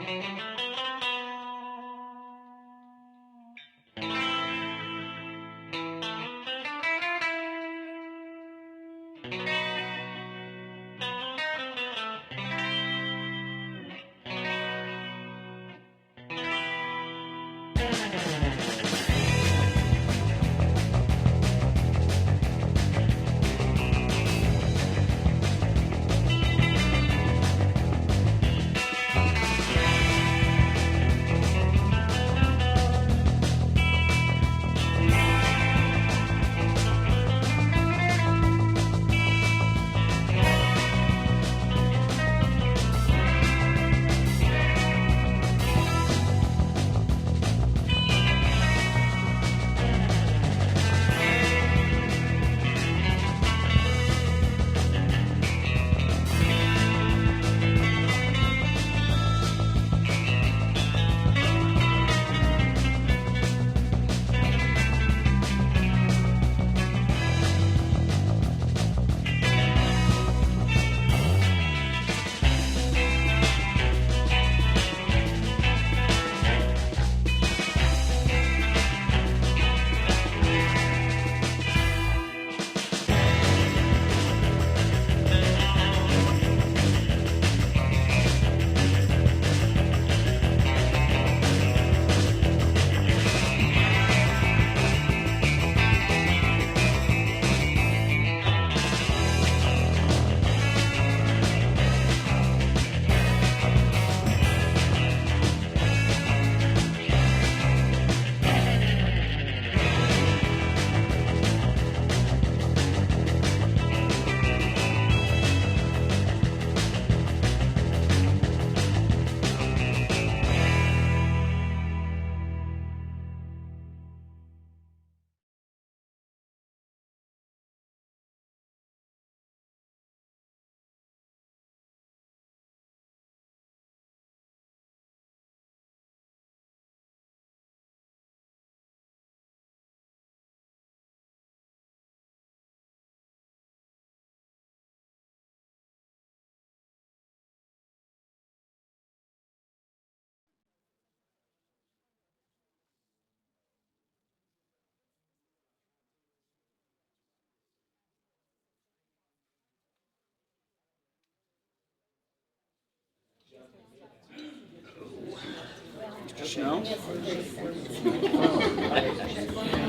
No?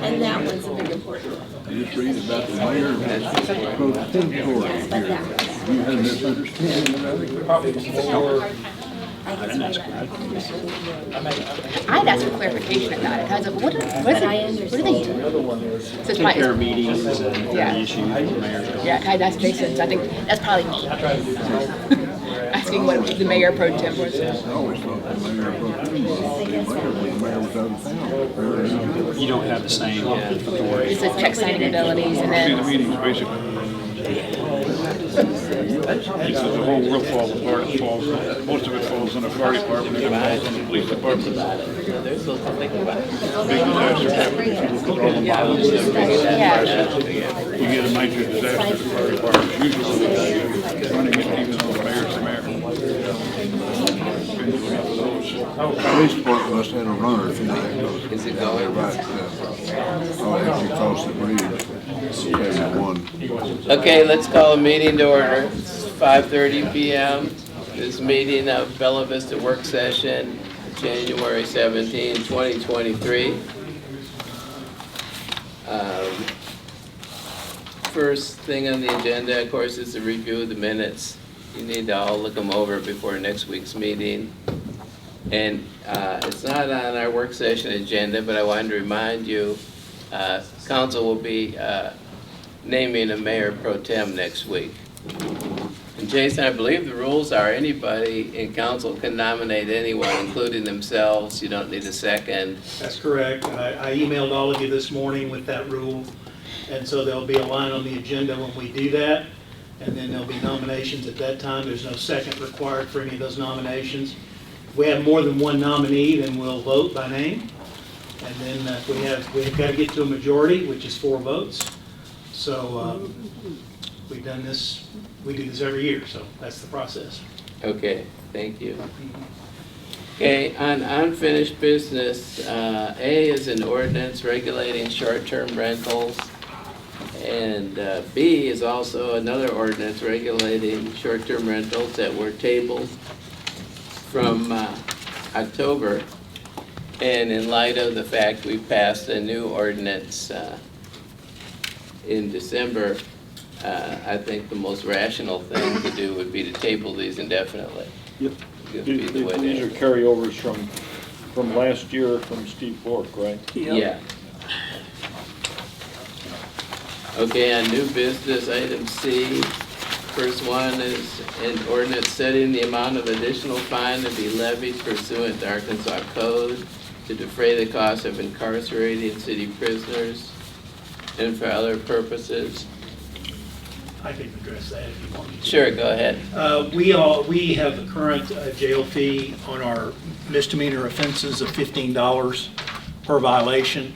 And that one's a big important one. You just read about the mayor pro tempore here. You had a misunderstanding about it? I'd ask for clarification about it. I was like, what do they do? So it's Take care of meetings and Yeah. issues. Mayor's Yeah, that's Jason's. I think that's probably me. Asking what the mayor pro tem was. I always thought the mayor pro tem was the mayor was out of town. You don't have the same authority. It says check signing abilities and See the then meetings, basically. Because the whole world falls apart, most of it falls on the fire department, and falls on the police department. Big disaster happens, people put all the models and you get a major disaster at the fire department, usually running it even though the mayor's the mayor. Police department must have a runner if you think those. Is it going? Right, actually across the bridge. Okay, let's call a meeting to order. It's 5:30 p.m. This meeting of Bella Vista work session, January 17, 2023. First thing on the agenda, of course, is a review of the minutes. You need to all look them over before next week's meeting. And it's not on our work session agenda, but I wanted to remind you, council will be naming a mayor pro tem next week. And Jason, I believe the rules are anybody in council can nominate anyone, including themselves. You don't need a second. That's correct. I emailed all of you this morning with that rule. And so there'll be a line on the agenda when we do that. And then there'll be nominations at that time. There's no second required for any of those nominations. If we have more than one nominee, then we'll vote by name. And then we've got to get to a majority, which is 4 votes. So we've done this, we do this every year, so that's the process. Okay, thank you. Okay, on unfinished business, A is an ordinance regulating short-term rentals, and B is also another ordinance regulating short-term rentals that were tabled from October. And in light of the fact we passed a new ordinance in December, I think the most rational thing to do would be to table these indefinitely. Yep. Just be the way These are they- carryovers from last year from Steve Bork, right? Yeah. Okay, on new business, item C, first one is an ordinance setting the amount of additional fine to be levied pursuant to Arkansas Code to defray the cost of incarcerating city prisoners and for other purposes. I can address that if you want me to. Sure, go ahead. We have a current jail fee on our misdemeanor offenses of $15 per violation.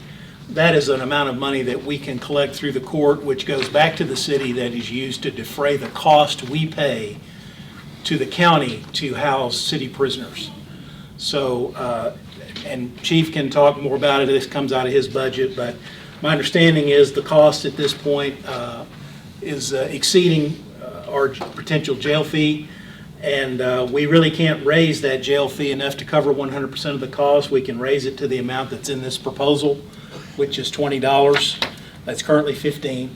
That is an amount of money that we can collect through the court, which goes back to the city, that is used to defray the cost we pay to the county to house city prisoners. So, and Chief can talk more about it, this comes out of his budget, but my understanding is the cost at this point is exceeding our potential jail fee, and we really can't raise that jail fee enough to cover 100% of the cost. We can raise it to the amount that's in this proposal, which is $20. That's currently $15,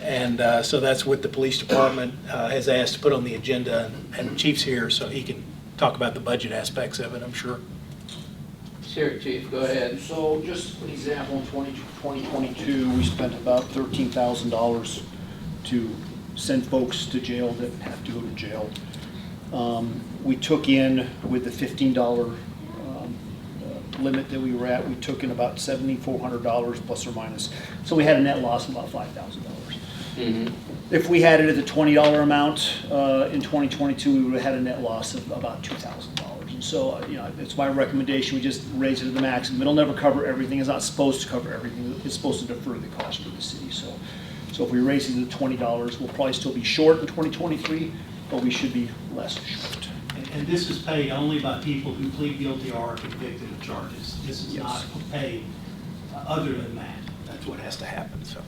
and so that's what the police department has asked to put on the agenda, and Chief's here, so he can talk about the budget aspects of it, I'm sure. Sure, Chief, go ahead. So just an example, in 2022, we spent about $13,000 to send folks to jail that have to go to jail. We took in, with the $15 limit that we were at, we took in about $7,400 plus or minus. So we had a net loss of about $5,000. Mm-hmm. If we had it at the $20 amount in 2022, we would have had a net loss of about $2,000. And so, it's my recommendation, we just raise it to the maximum. It'll never cover everything. It's not supposed to cover everything. It's supposed to defer the cost for the city. So if we raise it to $20, we'll probably still be short in 2023, but we should be less short. And this is paid only by people who plead guilty or are convicted of charges. This is not paid other than that. That's what has to happen, so.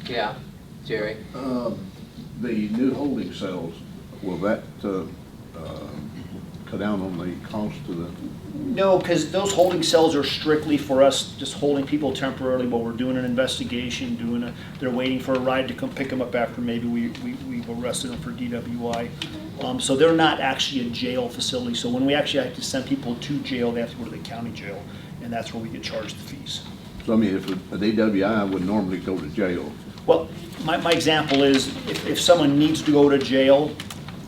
Yeah, Jerry? The new holding cells, will that cut down on the cost of the? No, because those holding cells are strictly for us, just holding people temporarily while we're doing an investigation, they're waiting for a ride to come pick them up after maybe we've arrested them for DWI. So they're not actually a jail facility. So when we actually have to send people to jail, they have to go to the county jail, and that's where we get charged the fees. So I mean, if a DWI would normally go to jail. Well, my example is if someone needs to go to jail,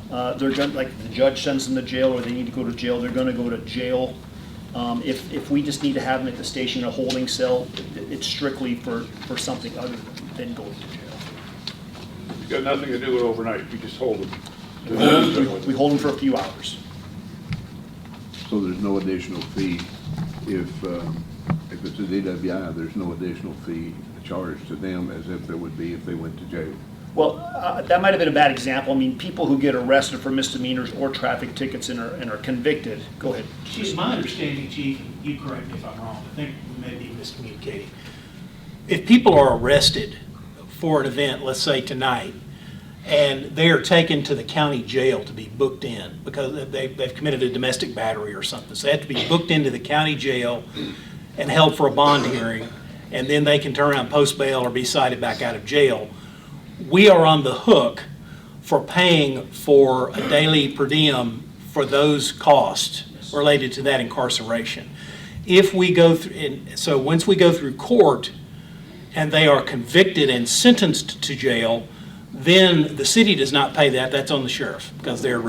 they're going, like the judge sends them to jail or they need to go to jail, they're going to go to jail. If we just need to have them at the station in a holding cell, it's strictly for something other than going to jail. It's got nothing to do with overnight, we just hold them. We hold them for a few hours. So there's no additional fee if it's a DWI, there's no additional fee charged to them as if there would be if they went to jail. Well, that might have been a bad example. I mean, people who get arrested for misdemeanors or traffic tickets and are convicted. Go ahead. Chief, my understanding, Chief, and you correct me if I'm wrong, I think we may be miscommunicating. If people are arrested for an event, let's say tonight, and they are taken to the county jail to be booked in because they've committed a domestic battery or something, so they have to be booked into the county jail and held for a bond hearing, and then they can turn around, post bail, or be cited back out of jail. We are on the hook for paying for a daily per diem for those costs related to that incarceration. If we go through, so once we go through court and they are convicted and sentenced to jail, then the city does not pay that. That's on the sheriff because they are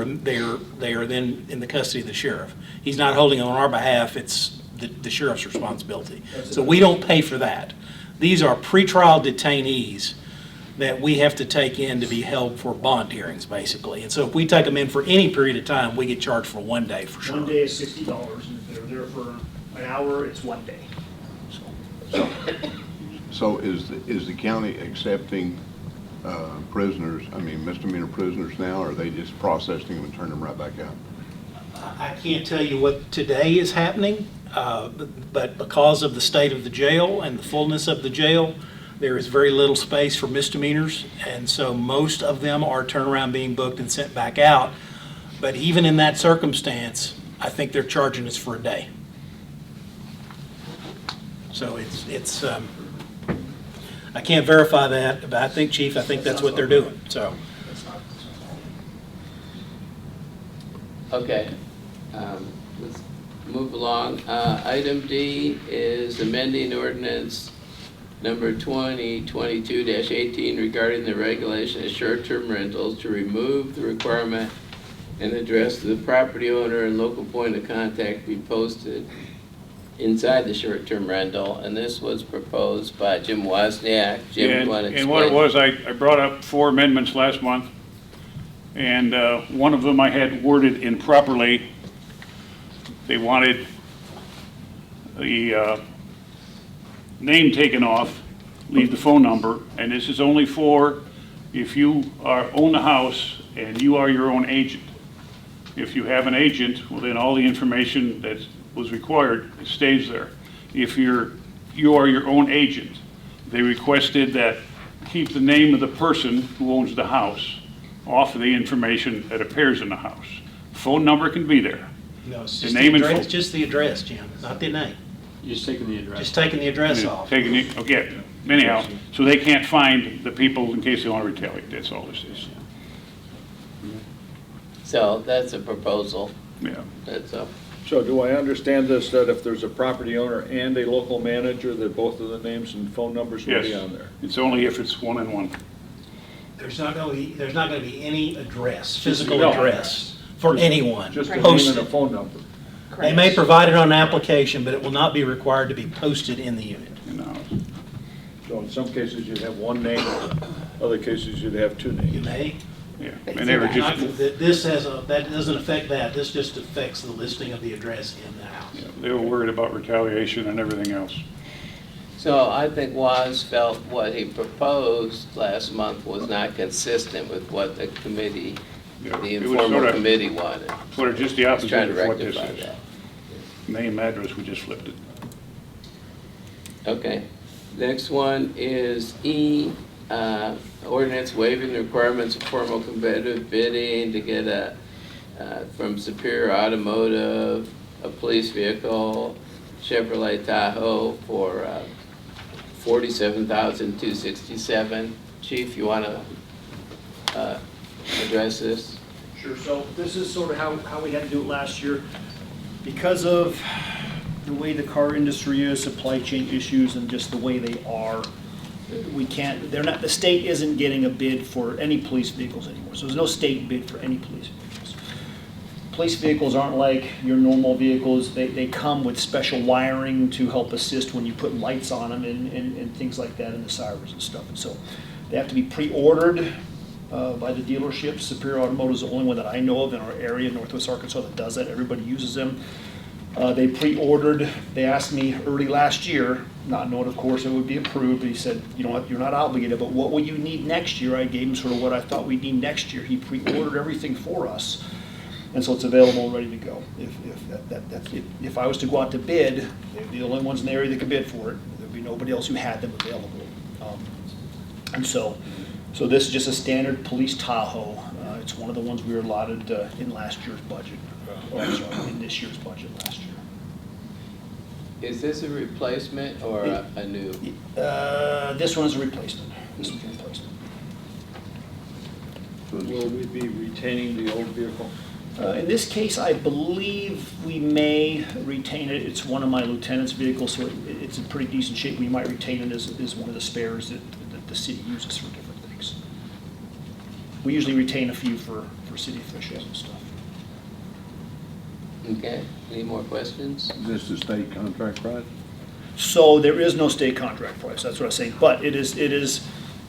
then in the custody of the sheriff. He's not holding it on our behalf. It's the sheriff's responsibility. So we don't pay for that. These are pretrial detainees that we have to take in to be held for bond hearings, basically. And so if we take them in for any period of time, we get charged for 1 day for sure. 1 day is $60, and if they're there for an hour, it's 1 day. So is the county accepting prisoners, I mean misdemeanor prisoners now, or are they just processing them and turning them right back out? I can't tell you what today is happening, but because of the state of the jail and the fullness of the jail, there is very little space for misdemeanors, and so most of them are turnaround being booked and sent back out. But even in that circumstance, I think they're charging us for a day. So it's I can't verify that, but I think, Chief, I think that's what they're doing, so. Okay, let's move along. Item D is amending ordinance number 2022-18 regarding the regulation of short-term rentals to remove the requirement and address the property owner and local point of contact be posted inside the short-term rental, and this was proposed by Jim Wozniak. Jim, you want to explain? And what it was, I brought up 4 amendments last month, and one of them I had worded improperly. They wanted the name taken off, leave the phone number, and this is only for if you own the house and you are your own agent. If you have an agent, well, then all the information that was required stays there. If you are your own agent, they requested that keep the name of the person who owns the house off of the information that appears in the house. Phone number can be there. No, it's The just name the and address, phone. just the address, Jim, not the name. You're just taking the address. Just taking the address off. Taking it, okay, anyhow, so they can't find the people in case they want to retaliate, that's all this is. So that's a proposal. Yeah. That's a, So do I understand this, that if there's a property owner and a local manager, that both of the names and phone numbers will be on Yes, there? it's only if it's one and one. There's not going to be any address, physical No. address for anyone Just a name and a posted. phone number. They may provide it on an application, but it will not be required to be posted in the unit. You know, So in some cases you'd have one name, other cases you'd have two You names. may. yeah, and they were Not- just, that doesn't affect that. This just affects the listing of the address in the house. they were worried about retaliation and everything else. so I think Woz felt what he proposed last month was not consistent with what the committee, Yeah, the it was informal sorta- committee wanted. Sort of just the He's trying opposite to of what this rectify is. that. Name, address, we just flipped it. Okay. Next one is E, ordinance waiving the requirements of formal competitive bidding to get from Superior Automotive, a police vehicle, Chevrolet Tahoe for $47,267. Chief, you want to address this? Sure, so this is sort of how we had to do it last year. Because of the way the car industry is, supply chain issues, and just the way they are, we can't, the state isn't getting a bid for any police vehicles anymore. So there's no state bid for any police vehicles. Police vehicles aren't like your normal vehicles. They come with special wiring to help assist when you put lights on them and things like that, and the sirens and stuff. And so they have to be pre-ordered by the dealership. Superior Automotive is the only one that I know of in our area, Northwest Arkansas, that does that. Everybody uses them. They pre-ordered. They asked me early last year, not knowing, of course, it would be approved. But he said, you know what, you're not obligated, but what will you need next year? I gave him sort of what I thought we'd need next year. He pre-ordered everything for us, and so it's available and ready to go. If I was to go out to bid, they'd be the only ones in the area that could bid for it. There'd be nobody else who had them available. And so this is just a standard police Tahoe. It's one of the ones we were allotted in last year's budget, in this year's budget last year. Is this a replacement or a new? This one is a replacement. This one's a replacement. Will we be retaining the old vehicle? In this case, I believe we may retain it. It's one of my lieutenant's vehicles, so it's in pretty decent shape. We might retain it as one of the spares that the city uses for different things. We usually retain a few for city officials and stuff. Okay, any more questions? Is this the state contract price? So there is no state contract price, that's what I say, but it is,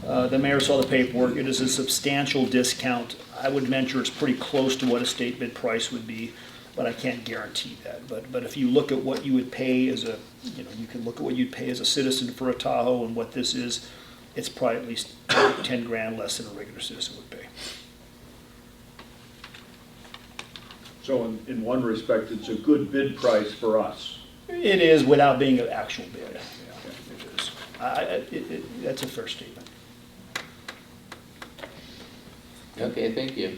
the mayor saw the paperwork, it is a substantial discount. I would venture it's pretty close to what a state bid price would be, but I can't guarantee that. But if you look at what you would pay as a, you can look at what you'd pay as a citizen for a Tahoe and what this is, it's probably at least 10 grand less than a regular citizen would pay. So in one respect, it's a good bid price for us. It is without being an actual bid. Yeah, it is. That's a fair statement. Okay, thank you.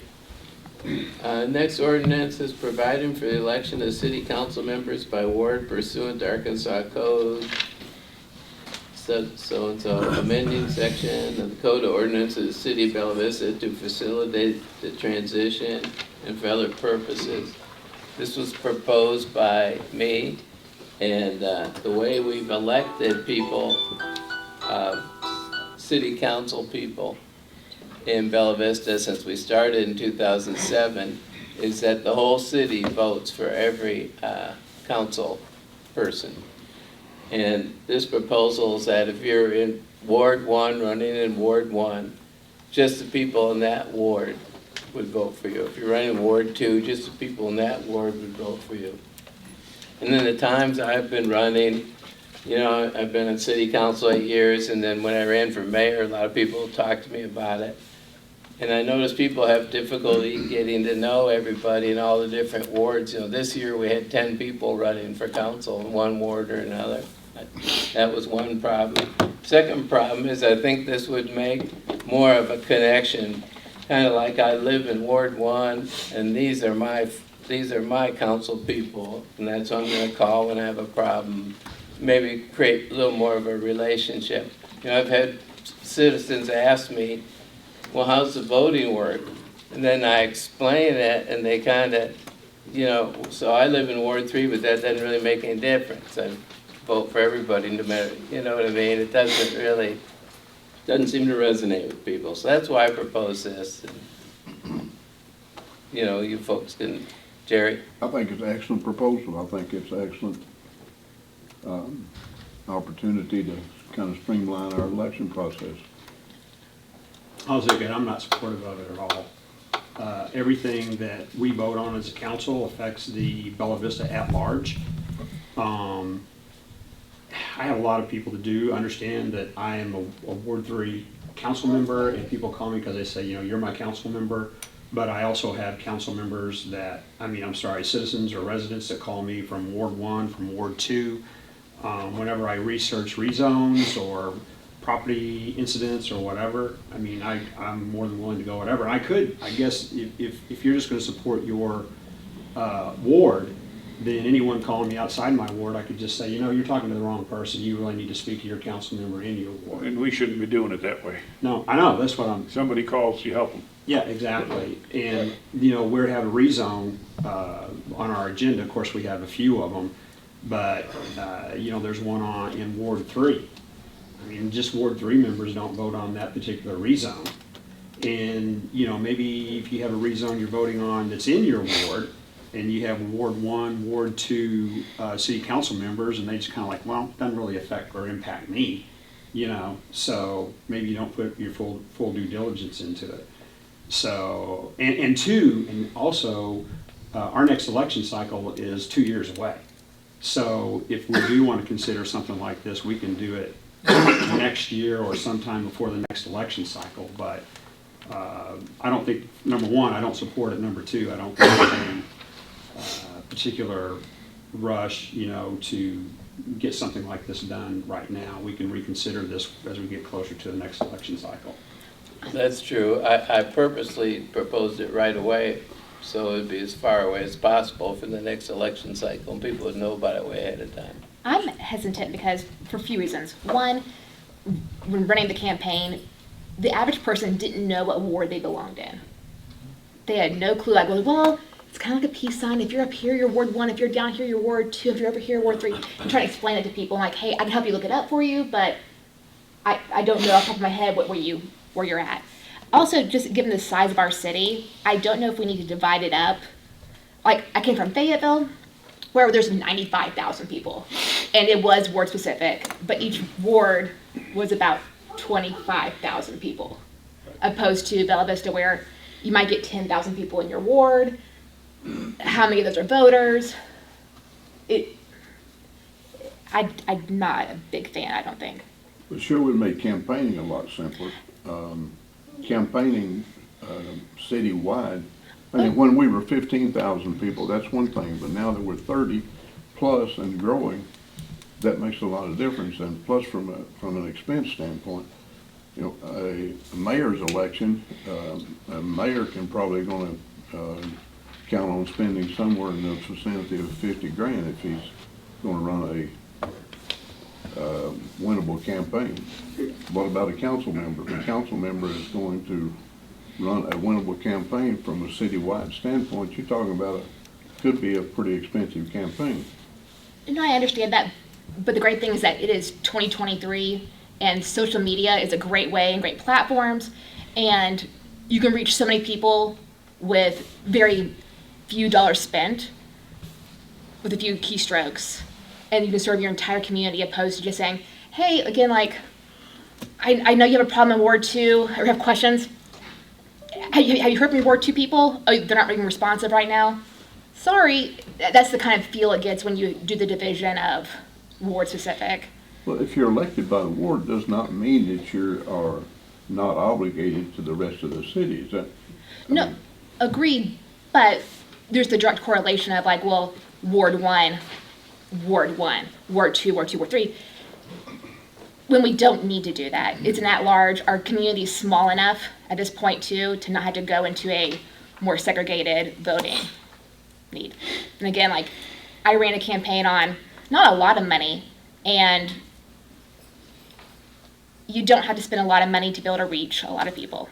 Next ordinance is providing for the election of city council members by ward pursuant to Arkansas Code. So-and-so amending section of the Code of Ordinances of the City of Bella Vista to facilitate the transition and for other purposes. This was proposed by me, and the way we've elected people, city council people in Bella Vista since we started in 2007 is that the whole city votes for every council person. And this proposal is that if you're in Ward 1, running in Ward 1, just the people in that ward would vote for you. If you're running in Ward 2, just the people in that ward would vote for you. And then the times I've been running, you know, I've been in city council 8 years, and then when I ran for mayor, a lot of people talked to me about it. And I noticed people have difficulty getting to know everybody in all the different wards. You know, this year we had 10 people running for council in one ward or another. That was one problem. Second problem is I think this would make more of a connection, kind of like I live in Ward 1, and these are my council people, and that's who I'm going to call when I have a problem. Maybe create a little more of a relationship. You know, I've had citizens ask me, well, how's the voting work? And then I explain it, and they kind of, you know, so I live in Ward 3, but that doesn't really make any difference. I vote for everybody no matter, you know what I mean? It doesn't seem to resonate with people. So that's why I propose this. And, you know, you folks can, Jerry? I think it's an excellent proposal. I think it's an excellent opportunity to kind of streamline our election process. I'll say again, I'm not supportive of it at all. Everything that we vote on as a council affects the Bella Vista at large. I have a lot of people that do understand that I am a Ward 3 council member, and people call me because they say, you know, you're my council member. But I also have council members that, citizens or residents that call me from Ward 1, from Ward 2. Whenever I research rezones or property incidents or whatever, I mean, I'm more than willing to go whatever. And I could, I guess, if you're just going to support your ward, then anyone calling me outside my ward, I could just say, you know, you're talking to the wrong person. You really need to speak to your council member in your ward. And we shouldn't be doing it that way. No, I know, that's what I'm... Somebody calls, you help them. Yeah, exactly. And, you know, we're having a rezone on our agenda. Of course, we have a few of them. But, you know, there's one in Ward 3. I mean, just Ward 3 members don't vote on that particular rezone. And, you know, maybe if you have a rezone you're voting on that's in your ward, and you have Ward 1, Ward 2 city council members, and they just kind of like, well, it doesn't really affect or impact me, you know, so maybe you don't put your full due diligence into it. So, and also, our next election cycle is 2 years away. So if we do want to consider something like this, we can do it next year or sometime before the next election cycle. But I don't think, number one, I don't support it. Number two, I don't think there's any particular rush, you know, to get something like this done right now. We can reconsider this as we get closer to the next election cycle. That's true. I purposely proposed it right away, so it'd be as far away as possible for the next election cycle, and people would know about it way ahead of time. I'm hesitant because, for a few reasons. One, when running the campaign, the average person didn't know what ward they belonged in. They had no clue. I go, well, it's kind of like a peace sign. If you're up here, you're Ward 1. If you're down here, you're Ward 2. If you're over here, Ward 3. I'm trying to explain it to people. I'm like, hey, I can help you look it up for you, but I don't know off the top of my head where you're at. Also, just given the size of our city, I don't know if we need to divide it up. Like, I came from Fayetteville, where there's 95,000 people, and it was ward specific, but each ward was about 25,000 people, opposed to Bella Vista, where you might get 10,000 people in your ward. How many of those are voters? I'm not a big fan, I don't think. It sure would make campaigning a lot simpler. Campaigning citywide I mean, when we were 15,000 people, that's one thing, but now that we're 30 plus and growing, that makes a lot of difference. And plus, from an expense standpoint, you know, a mayor's election, a mayor can probably gonna count on spending somewhere in the vicinity of 50 grand if he's gonna run a winnable campaign. What about a council member? The council member is going to run a winnable campaign from a citywide standpoint. You're talking about could be a pretty expensive campaign. No, I understand that, but the great thing is that it is 2023, and social media is a great way and great platforms, and you can reach so many people with very few dollars spent, with a few keystrokes, and you can serve your entire community opposed to just saying, hey, again, like, I know you have a problem in Ward 2, or have questions. Have you heard from your Ward 2 people? Oh, they're not being responsive right now. Sorry, that's the kind of feel it gets when you do the division of ward specific. Well, if you're elected by the ward, does not mean that you are not obligated to the rest of the city. Is that? No, agreed, but there's the direct correlation of like, well, Ward 1, Ward 1, Ward 2, Ward 2, Ward 3. When we don't need to do that. It's an at-large. Our community is small enough at this point too to not have to go into a more segregated voting need. And again, like, I ran a campaign on not a lot of money, and you don't have to spend a lot of money to be able to reach a lot of people.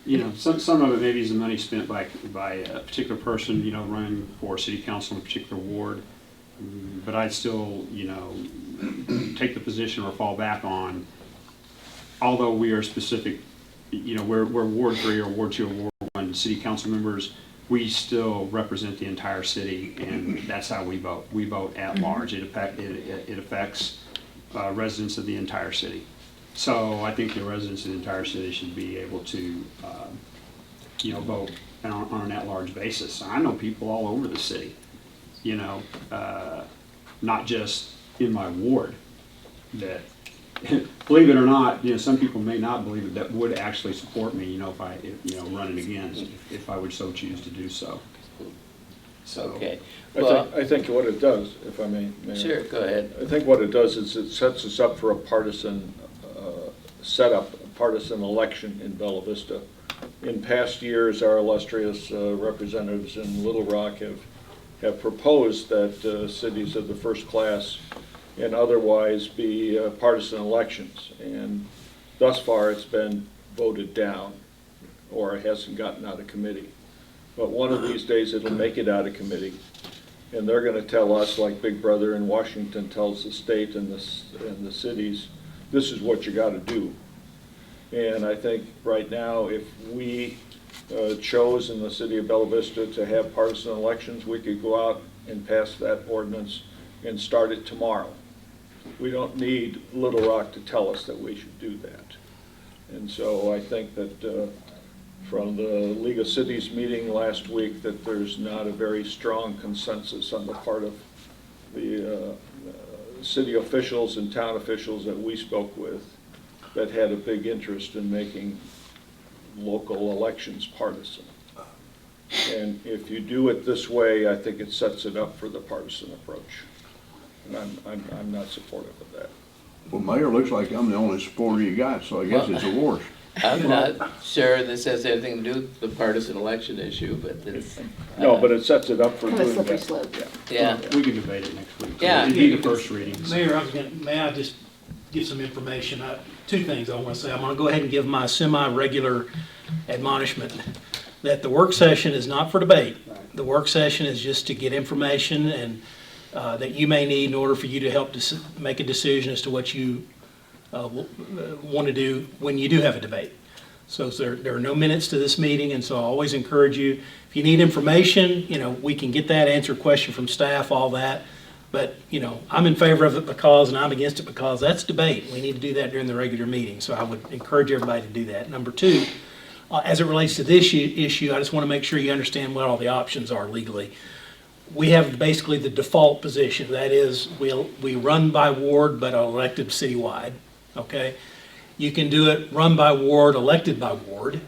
You know, some of it maybe is the money spent by a particular person, you know, running for city council in a particular ward. But I'd still, you know, take the position or fall back on, although we are specific, you know, we're Ward 3 or Ward 2 or Ward 1 city council members, we still represent the entire city, and that's how we vote. We vote at large. It affects residents of the entire city. So I think the residents of the entire city should be able to, you know, vote on an at-large basis. I know people all over the city, you know, not just in my ward, that, believe it or not, you know, some people may not believe it, that would actually support me, you know, you know, running again, if I would so choose to do so. So. Okay, well, I think what it does, if I may, Mayor. sure, go ahead. I think what it does is it sets us up for a partisan setup, a partisan election in Bella Vista. In past years, our illustrious representatives in Little Rock have proposed that cities of the first class and otherwise be partisan elections. And thus far, it's been voted down, or it hasn't gotten out of committee. But one of these days, it'll make it out of committee. And they're gonna tell us, like Big Brother in Washington tells the state and the cities, this is what you gotta do. And I think right now, if we chose in the city of Bella Vista to have partisan elections, we could go out and pass that ordinance and start it tomorrow. We don't need Little Rock to tell us that we should do that. And so I think that from the League of Cities meeting last week, that there's not a very strong consensus on the part of the city officials and town officials that we spoke with that had a big interest in making local elections partisan. And if you do it this way, I think it sets it up for the partisan approach. And I'm not supportive of that. Well, Mayor, looks like I'm the only supporter you got, so I guess it's a wash. I'm not sure this has anything to do with the partisan election issue, but it's. No, but it sets it up for Kind of a doing slippery that. slope. Yeah, We can debate it next week. Yeah. It'd be the first readings. Mayor, may I just give some information? Two things I want to say. I'm going to go ahead and give my semi-regular admonishment that the work session is not for debate. The work session is just to get information and that you may need in order for you to help make a decision as to what you want to do when you do have a debate. So there are no minutes to this meeting, and so I always encourage you, if you need information, you know, we can get that, answer a question from staff, all that. But, you know, I'm in favor of it because, and I'm against it because, that's debate. We need to do that during the regular meeting. So I would encourage everybody to do that. Number two, as it relates to this issue, I just want to make sure you understand what all the options are legally. We have basically the default position. That is, we run by ward but are elected citywide, okay? You can do it run by ward, elected by ward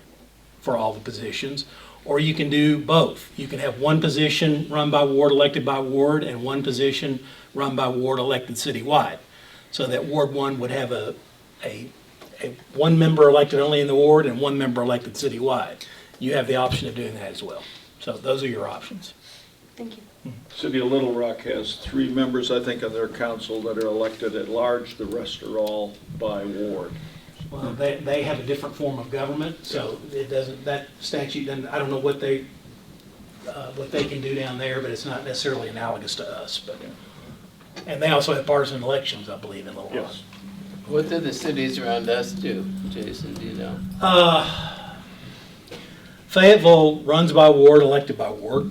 for all the positions, Or you can do both. You can have one position run by ward, elected by ward, and one position run by ward, elected citywide. So that Ward 1 would have a one member elected only in the ward and one member elected citywide. You have the option of doing that as well. So those are your options. Thank you. City of Little Rock has 3 members, I think, on their council that are elected at large. The rest are all by ward. Well, they have a different form of government, so it doesn't, that statute doesn't, I don't know what they can do down there, but it's not necessarily analogous to us, but. And they also have partisan elections, I believe, in Little Rock. Yes. What do the cities around us do, Jason, do you know? Fayetteville runs by ward, elected by ward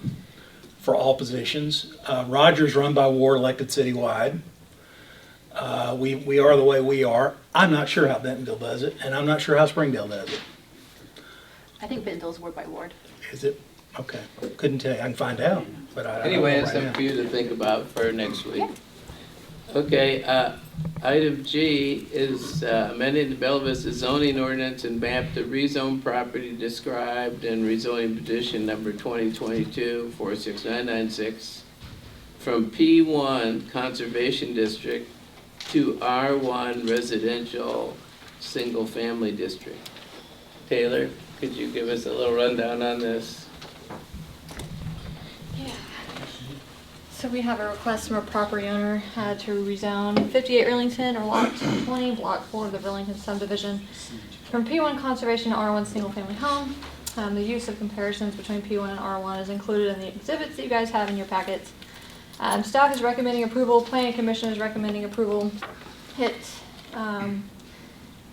for all positions. Rogers run by ward, elected citywide. We are the way we are. I'm not sure how Bentonville does it, and I'm not sure how Springdale does it. I think Bentonville's ward by ward. Is it? Okay. Couldn't tell you. I can find out, but I don't know Anyway, it's right up now. for you to think about for next week. Okay, item G is amending the Bella Vista zoning ordinance and map the rezone property described in rezoning petition number 2022-46996 from P1 Conservation District to R1 Residential Single Family District. Taylor, could you give us a little rundown on this? So we have a request from a property owner to rezone 58 Arlington or lot 20, block 4 of the Arlington subdivision from P1 conservation to R1 single family home. The use of comparisons between P1 and R1 is included in the exhibits that you guys have in your packets. Staff is recommending approval, planning commission is recommending approval. It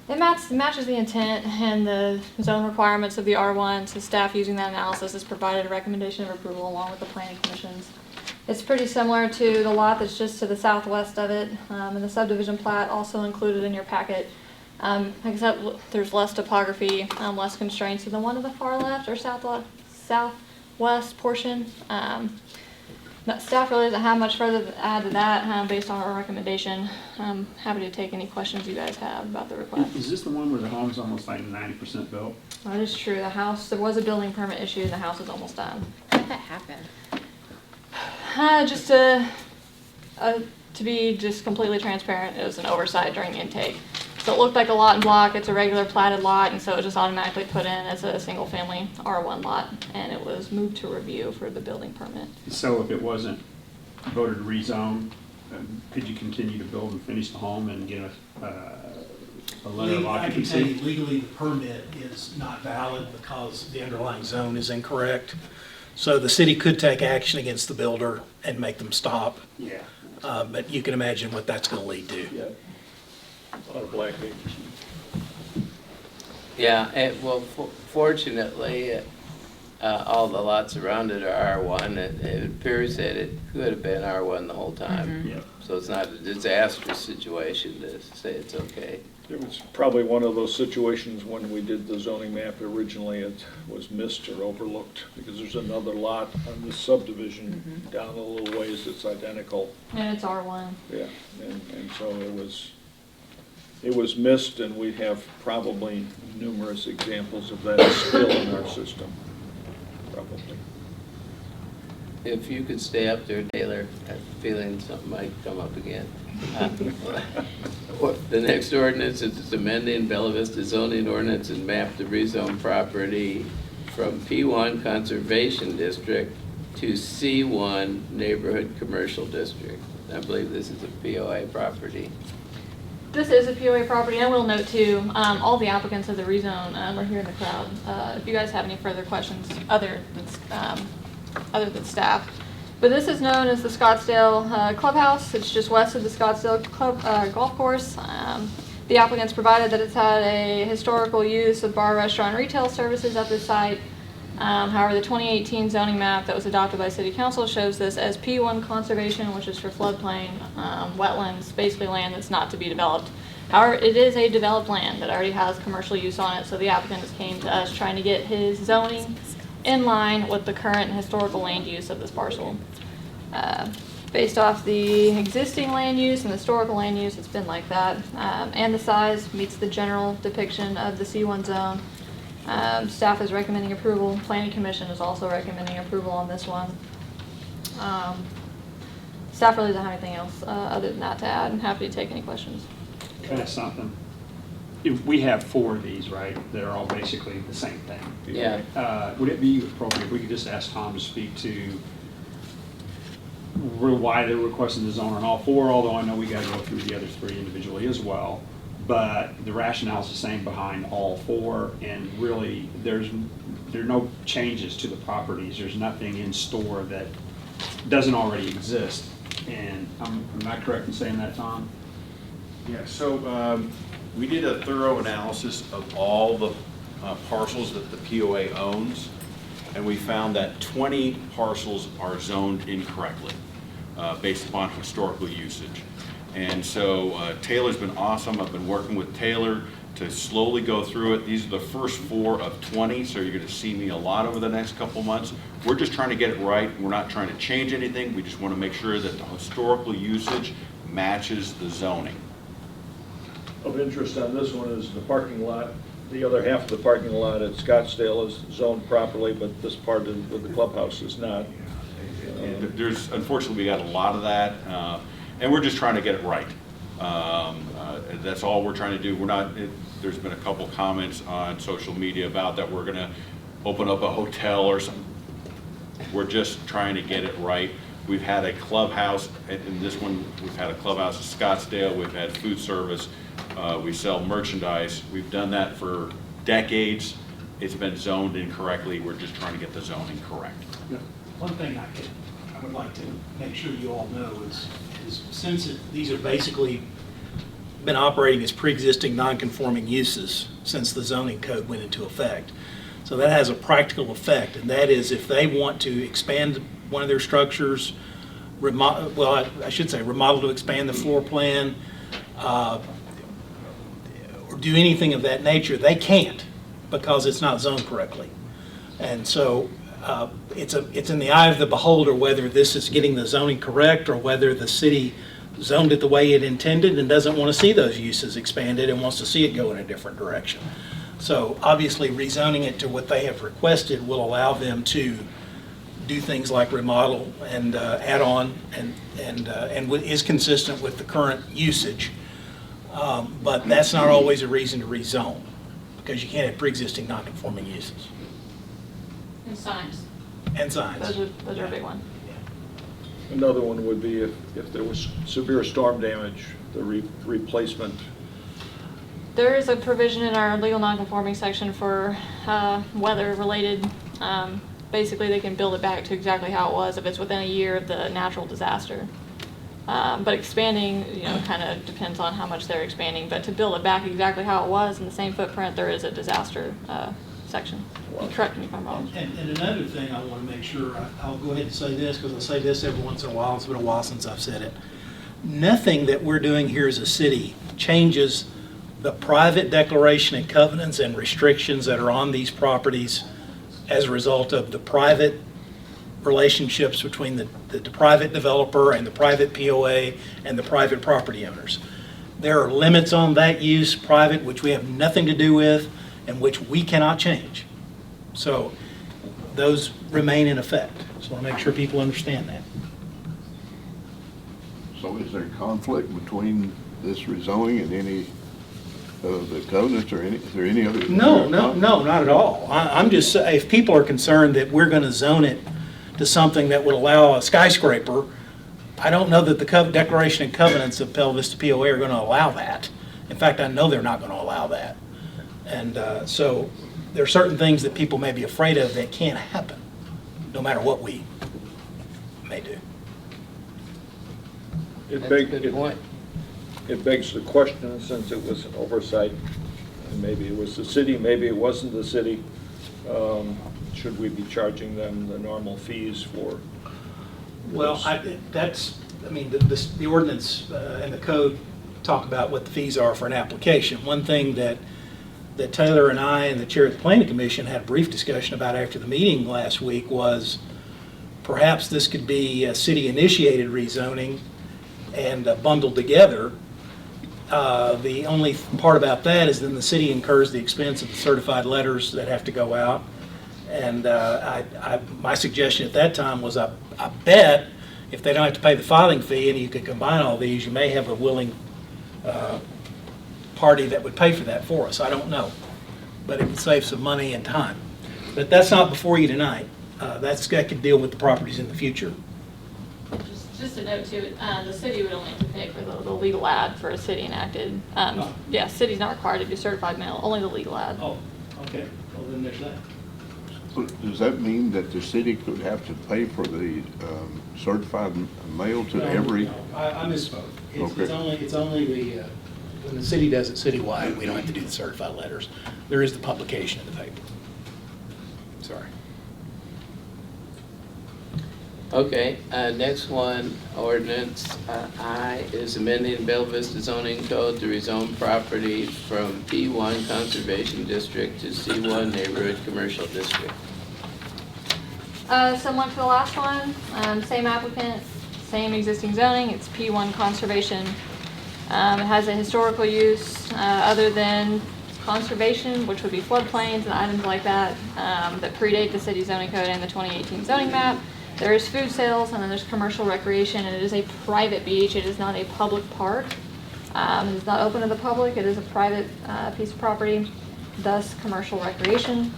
matches the intent and the zone requirements of the R1, so staff using that analysis has provided a recommendation of approval along with the planning commission's. It's pretty similar to the lot that's just to the southwest of it, and the subdivision plat also included in your packet. Except there's less topography, less constraints than the one to the far left or southwest portion. Staff really doesn't have much further to add to that based on our recommendation. I'm happy to take any questions you guys have about the request. Is this the one where the home's almost like 90% built? That is true. The house, there was a building permit issued, and the house is almost done. How did that happen? Just to be just completely transparent, it was an oversight during the intake. So it looked like a lot and block, it's a regular platted lot, and so it was just automatically put in as a single family R1 lot, and it was moved to review for the building permit. So if it wasn't voted to rezone, could you continue to build and finish the home and get a letter of I can tell occupancy? you legally, the permit is not valid because the underlying zone is incorrect. So the city could take action against the builder and make them stop. Yeah. But you can imagine what that's going to lead to. Yeah. A lot of black acres. Yeah, well, fortunately, all the lots around it are R1. It appears that it could have been R1 the whole time. Yeah. So it's not a disastrous situation to say it's okay. It was probably one of those situations when we did the zoning map originally, it was missed or overlooked, because there's another lot on this subdivision down a little ways that's identical. And it's R1. Yeah, and so it was missed, and we have probably numerous examples of that still in our system, probably. If you could stay up there, Taylor, I have a feeling something might come up again. The next ordinance is amending Bella Vista zoning ordinance and map the rezone property from P1 Conservation District to C1 Neighborhood Commercial District. I believe this is a POA property. This is a POA property, and I will note too, all the applicants of the rezone are here in the crowd. If you guys have any further questions other than staff. But this is known as the Scottsdale Clubhouse. It's just west of the Scottsdale Golf Course. The applicants provided that it's had a historical use of bar, restaurant, and retail services at this site. However, the 2018 zoning map that was adopted by City Council shows this as P1 conservation, which is for floodplain, wetlands, basically land that's not to be developed. However, it is a developed land that already has commercial use on it, so the applicant just came to us trying to get his zoning in line with the current historical land use of this parcel. Based off the existing land use and the historical land use, it's been like that, and the size meets the general depiction of the C1 zone. Staff is recommending approval. Planning Commission is also recommending approval on this one. Staff really doesn't have anything else other than that to add. I'm happy to take any questions. Can I ask something? If we have 4 of these, right, that are all basically the same thing. Yeah. Would it be appropriate if we could just ask Tom to speak to why they're requesting the zone on all 4, although I know we gotta go through the other 3 individually as well. But the rationale is the same behind all 4, and really, there are no changes to the properties. There's nothing in store that doesn't already exist. And am I correct in saying that, Tom? Yeah, so we did a thorough analysis of all the parcels that the POA owns, and we found that 20 parcels are zoned incorrectly based upon historical usage. And so Taylor's been awesome. I've been working with Taylor to slowly go through it. These are the first 4 of 20, so you're going to see me a lot over the next couple months. We're just trying to get it right. We're not trying to change anything. We just want to make sure that the historical usage matches the zoning. Of interest on this one is the parking lot. The other half of the parking lot at Scottsdale is zoned properly, but this part with the clubhouse is not. There's, unfortunately, we got a lot of that, and we're just trying to get it right. That's all we're trying to do. We're not, there's been a couple comments on social media about that we're gonna open up a hotel or something. We're just trying to get it right. We've had a clubhouse, in this one, we've had a clubhouse at Scottsdale, we've had food service, we sell merchandise. We've done that for decades. It's been zoned incorrectly. We're just trying to get the zoning correct. One thing I would like to make sure you all know is since these are basically been operating as pre-existing non-conforming uses since the zoning code went into effect. So that has a practical effect, and that is if they want to expand one of their structures, I should say remodel to expand the floor plan, or do anything of that nature, they can't because it's not zoned correctly. And so it's in the eye of the beholder whether this is getting the zoning correct or whether the city zoned it the way it intended and doesn't want to see those uses expanded and wants to see it go in a different direction. So obviously rezoning it to what they have requested will allow them to do things like remodel and add on and is consistent with the current usage. But that's not always a reason to rezone because you can't have pre-existing non-conforming uses. And signs. And signs. Those are a big one. Another one would be if there was severe storm damage, the replacement. There is a provision in our legal non-conforming section for weather-related. Basically, they can build it back to exactly how it was if it's within a year of the natural disaster. But expanding, kind of depends on how much they're expanding. But to build it back exactly how it was in the same footprint, there is a disaster section. Correct me if I'm wrong. And another thing I want to make sure, I'll go ahead and say this because I say this every once in a while. It's been a while since I've said it. Nothing that we're doing here as a city changes the private declaration and covenants and restrictions that are on these properties as a result of the private relationships between the private developer and the private POA and the private property owners. There are limits on that use, private, which we have nothing to do with and which we cannot change. So those remain in effect. So I want to make sure people understand that. So is there conflict between this rezoning and any of the covenants or is there any other? No, not at all. I'm just, if people are concerned that we're going to zone it to something that would allow a skyscraper, I don't know that the Declaration and Covenants of Bella Vista POA are going to allow that. In fact, I know they're not going to allow that. And so there are certain things that people may be afraid of that can't happen, no matter what we may do. That's a good point. It begs the question, since it was an oversight, and maybe it was the city, maybe it wasn't the city, should we be charging them the normal fees for? Well, the ordinance and the code talk about what the fees are for an application. One thing that Taylor and I and the chair of the Planning Commission had a brief discussion about after the meeting last week was perhaps this could be a city-initiated rezoning and bundled together The only part about that is then the city incurs the expense of the certified letters that have to go out. And my suggestion at that time was I bet if they don't have to pay the filing fee and you could combine all these, you may have a willing party that would pay for that for us. I don't know. But it would save some money and time. But that's not before you tonight. That could deal with the properties in the future. Just a note too, the city would only have to pay for the legal ad for a city enacted. Yeah, city's not required to do certified mail, only the legal ad. Oh, okay. Well, then there's that. Does that mean that the city could have to pay for the certified mail to every? No, I misspoke. Okay. It's only the, when the city does it citywide, we don't have to do the certified letters. There is the publication in the paper. Sorry. Okay, next one, ordinance I is amending Bella Vista zoning code to rezone property from P1 Conservation District to C1 Neighborhood Commercial District. Similar to the last one, same applicant, same existing zoning, it's P1 Conservation. It has a historical use other than conservation, which would be floodplains and items like that, that predate the city zoning code and the 2018 zoning map. There is food sales, and then there's commercial recreation, and it is a private beach. It is not a public park. It is not open to the public. It is a private piece of property, thus commercial recreation,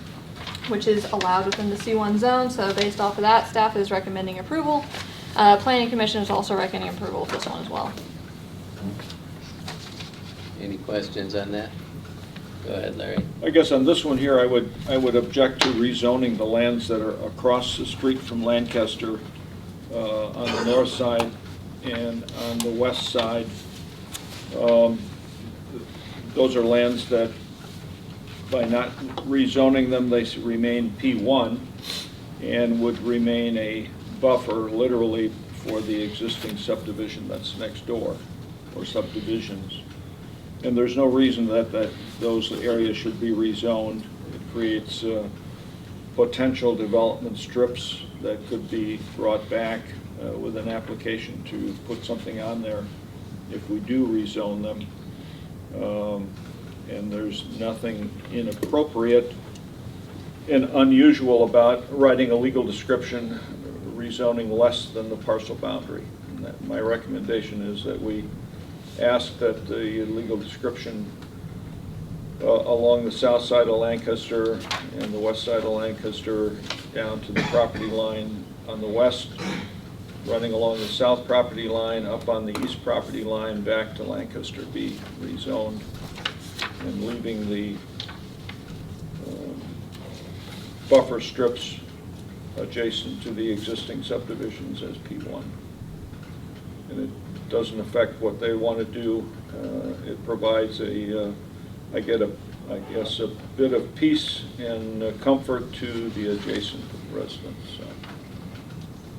which is allowed within the C1 zone. So based off of that, staff is recommending approval. Planning Commission is also recommending approval of this one as well. Any questions on that? Go ahead, Larry. I guess on this one here, I would object to rezoning the lands that are across the street from Lancaster on the north side and on the west side. Those are lands that, by not rezoning them, they remain P1 and would remain a buffer, literally, for the existing subdivision that's next door, or subdivisions. And there's no reason that those areas should be rezoned. It creates potential development strips that could be brought back with an application to put something on there if we do rezone them. And there's nothing inappropriate and unusual about writing a legal description rezoning less than the parcel boundary. And my recommendation is that we ask that the legal description along the south side of Lancaster and the west side of Lancaster down to the property line on the west, running along the south property line, up on the east property line, back to Lancaster be rezoned, and leaving the buffer strips adjacent to the existing subdivisions as P1. And it doesn't affect what they want to do. It provides I guess, a bit of peace and comfort to the adjacent residents. So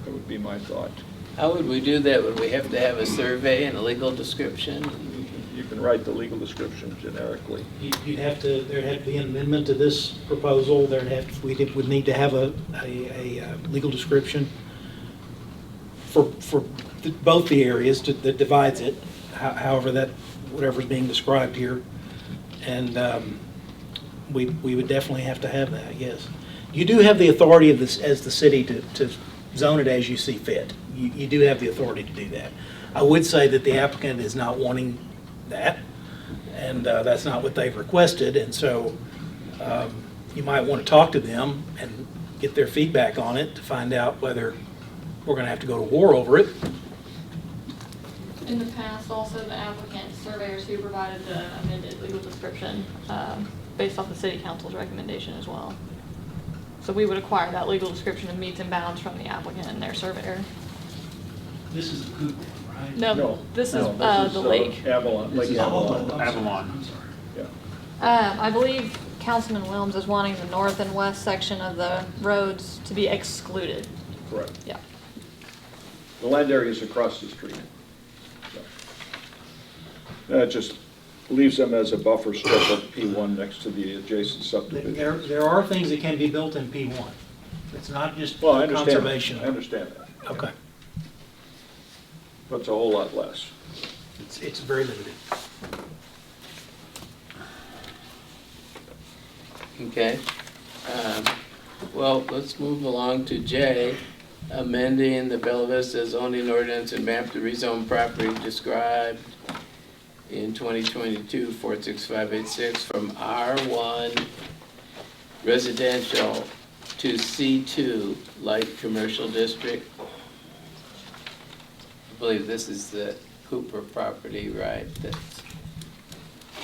that would be my thought. How would we do that? Would we have to have a survey and a legal description? You can write the legal description generically. There'd have to be an amendment to this proposal. We would need to have a legal description for both the areas that divides it, however whatever's being described here. And we would definitely have to have that, yes. You do have the authority of this as the city to zone it as you see fit. You do have the authority to do that. I would say that the applicant is not wanting that, and that's not what they've requested, and so you might want to talk to them and get their feedback on it to find out whether we're going to have to go to war over it. In the past, also, the applicant surveyors who provided the amended legal description based off the city council's recommendation as well. So we would acquire that legal description of meets and bounds from the applicant and their surveyor. This is a good one, right? No, this is the lake. Avalon, Lake Avalon. Avalon. I'm sorry. Yeah. I believe Councilman Williams is wanting the north and west section of the roads to be excluded. Correct. Yeah. The land area is across the street. That just leaves them as a buffer strip of P1 next to the adjacent subdivision. There are things that can be built in P1. It's not just Well, I understand. conservation. I understand that. Okay. But it's a whole lot less. It's very limited. Okay. Well, let's move along to J, amending the Bella Vista zoning ordinance and map to rezone property described in 2022 46586 from R1 residential to C2 light commercial district. I believe this is the Cooper property, right? That's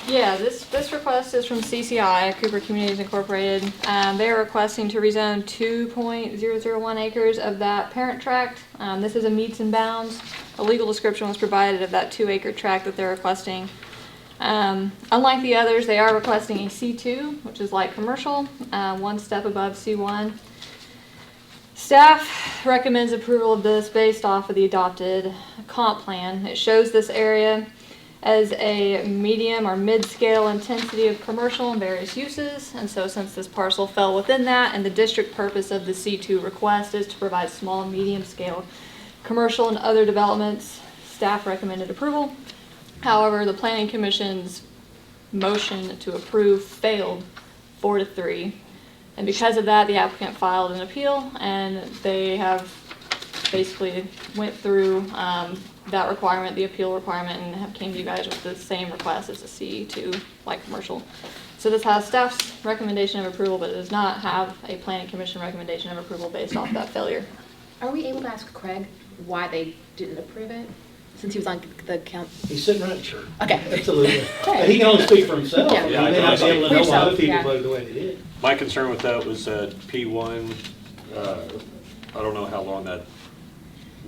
Yeah, this request is from CCI, Cooper Communities Incorporated. They are requesting to rezone 2.001 acres of that parent tract. This is a meets and bounds. A legal description was provided of that 2-acre tract that they're requesting. Unlike the others, they are requesting a C2, which is light commercial, one step above C1. Staff recommends approval of this based off of the adopted comp plan. It shows this area as a medium or mid-scale intensity of commercial and various uses. And so since this parcel fell within that, and the district purpose of the C2 request is to provide small and medium scale commercial and other developments, staff recommended approval. However, the Planning Commission's motion to approve failed 4-3. And because of that, the applicant filed an appeal, and they have basically went through that requirement, the appeal requirement, and have came to you guys with the same request as a C2 light commercial. So this has staff's recommendation of approval, but it does not have a Planning Commission recommendation of approval based off that failure. Are we able to ask Craig why they didn't approve it? Since he was on the count. He's sitting right here. Okay. Absolutely. He can only speak for himself. Yeah. He may not be able to know why other people Yeah. voted the way they did. My concern with that was that P1, I don't know how long that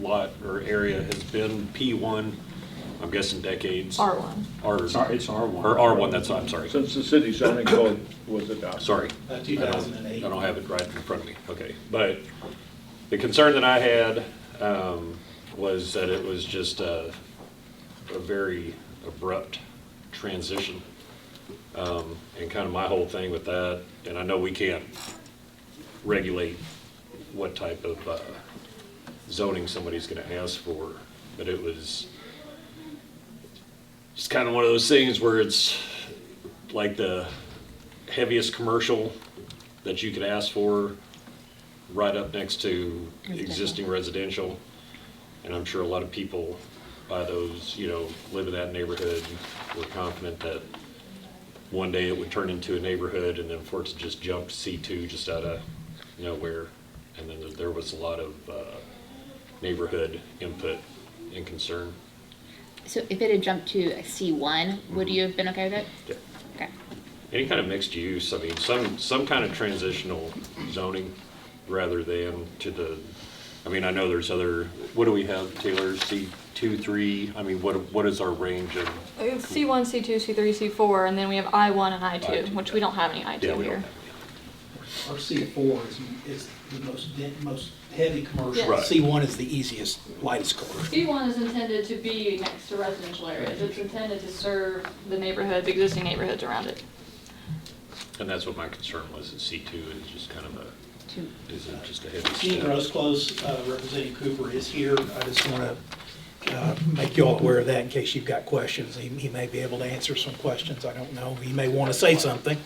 lot or area has been P1, I'm guessing decades. R1. It's R1. Or R1, I'm sorry. Since the city zoning code was adopted. Sorry. 2008. I don't have it right in front of me, okay. But the concern that I had was that it was just a very abrupt transition. And kind of my whole thing with that, and I know we can't regulate what type of zoning somebody's gonna ask for, but it was just kind of one of those things where it's like the heaviest commercial that you could ask for right up next to existing residential. And I'm sure a lot of people by those, live in that neighborhood were confident that one day it would turn into a neighborhood, and then for it to just jump to C2 just out of nowhere. And then there was a lot of neighborhood input and concern. So if it had jumped to a C1, would you have been okay with it? Yeah. Okay. Any kind of mixed use, I mean, some kind of transitional zoning rather than to the, I know there's other, what do we have, Taylor, C2, 3, what is our range of? It's C1, C2, C3, C4, and then we have I1 and I2, I2, which we don't have any I2 Yeah, we here. don't have Our C4 is the most heavy commercial. Yes. Right. C1 is the easiest, lightest color. C1 is intended to be next to residential areas. It's intended to serve the neighborhoods, existing neighborhoods around it. And that's what my concern was, that C2 is just kind of is it just a heavy Dean step? Roseclose, representing Cooper, is here. I just want to make you all aware of that in case you've got questions. He may be able to answer some questions. I don't know. He may want to say something.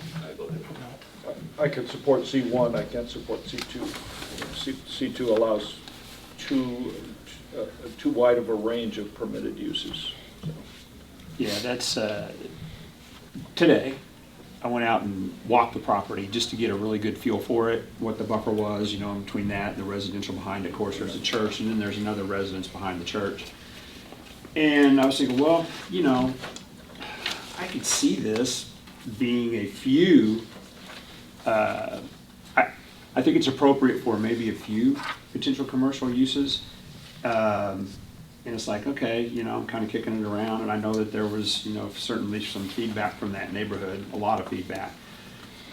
I can support C1, I can't support C2. C2 allows too wide of a range of permitted uses. So. Yeah, that's, today, I went out and walked the property just to get a really good feel for it, what the buffer was, in between that and the residential behind it. Of course, there's a church, and then there's another residence behind the church. And I was thinking, well, I could see this being a few, I think it's appropriate for maybe a few potential commercial uses. And it's like, okay, I'm kind of kicking it around, and I know that there was, certainly some feedback from that neighborhood, a lot of feedback.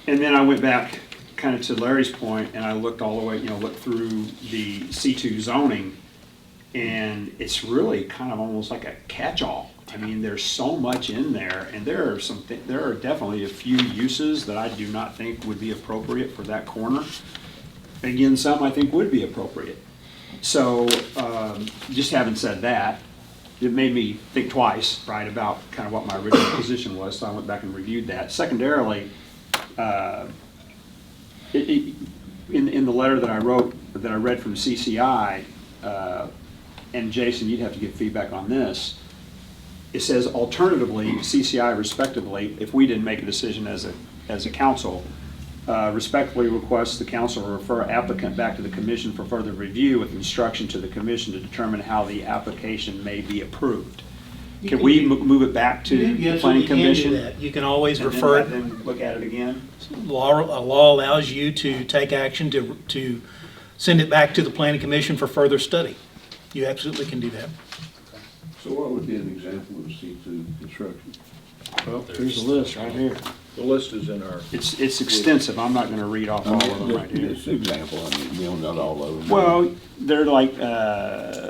And then I went back kind of to Larry's point, and I looked all the way, looked through the C2 zoning, and it's really kind of almost like a catch-all. There's so much in there, and there are definitely a few uses that I do not think would be appropriate for that corner. Again, some I think would be appropriate. So, just having said that, it made me think twice, right, about kind of what my original position was, so I went back and reviewed that. Secondarily, In the letter that I wrote, that I read from CCI, and Jason, you'd have to give feedback on this. It says alternatively, CCI respectively, if we didn't make a decision as a council, respectfully requests the council refer applicant back to the commission for further review with instruction to the commission to determine how the application may be approved. Can we move it back to the planning commission? You can do that. You can always and then refer let it. them look at it again? Law allows you to take action to send it back to the planning commission for further study. You absolutely can do that. So what would be an example of C2 construction? Well, here's the list right here. The list is in our, It's extensive. I'm not gonna read off all of them right here. It's an example, I mean, you know, not all of them. Well, they're like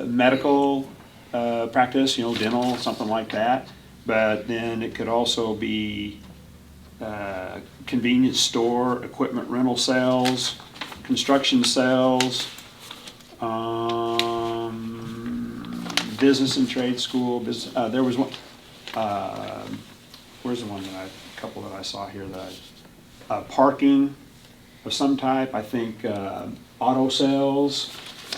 medical practice, you know, dental, something like that. But then it could also be convenience store, equipment rental sales, construction sales, business and trade school. There was one, where's the one that a couple that I saw here that parking of some type, I think auto sales,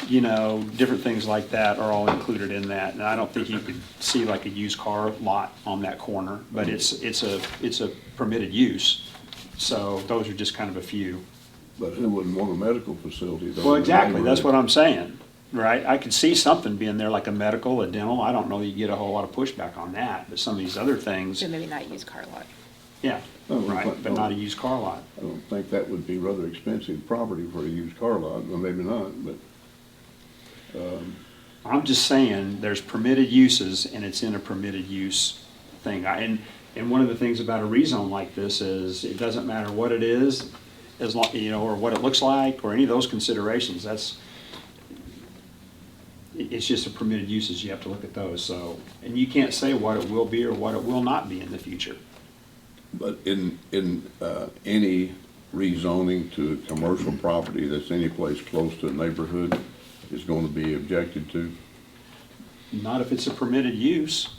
you know, different things like that are all included in that. And I don't think you could see like a used car lot on that corner, but it's a permitted use. So those are just kind of a few. But it wouldn't want a medical facility though. Well, exactly, that's what I'm saying, right? I could see something being there like a medical, a dental. I don't know that you get a whole lot of pushback on that, but some of these other things, So maybe not use car lot. yeah, Oh, right, but- but not a used car lot. I don't think that would be rather expensive property for a used car lot, well, maybe not, but, I'm just saying, there's permitted uses, and it's in a permitted use thing. And one of the things about a rezone like this is, it doesn't matter what it is, as long, you know, or what it looks like, or any of those considerations, it's just a permitted uses, you have to look at those, so. And you can't say what it will be or what it will not be in the future. but in any rezoning to a commercial property that's any place close to a neighborhood is going to be objected to. Not if it's a permitted use.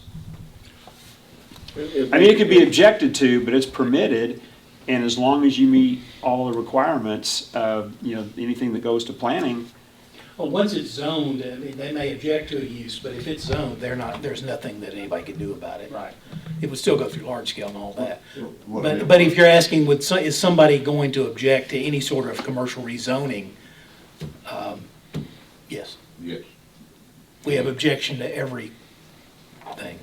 I mean, it could be objected to, but it's permitted, and as long as you meet all the requirements of, you know, anything that goes to planning. Well, once it's zoned, I mean, they may object to a use, but if it's zoned, there's nothing that anybody can do about it. Right. It would still go through large scale and all that. What- But if you're asking, is somebody going to object to any sort of commercial rezoning? Yes. Yes, We have objection to everything. every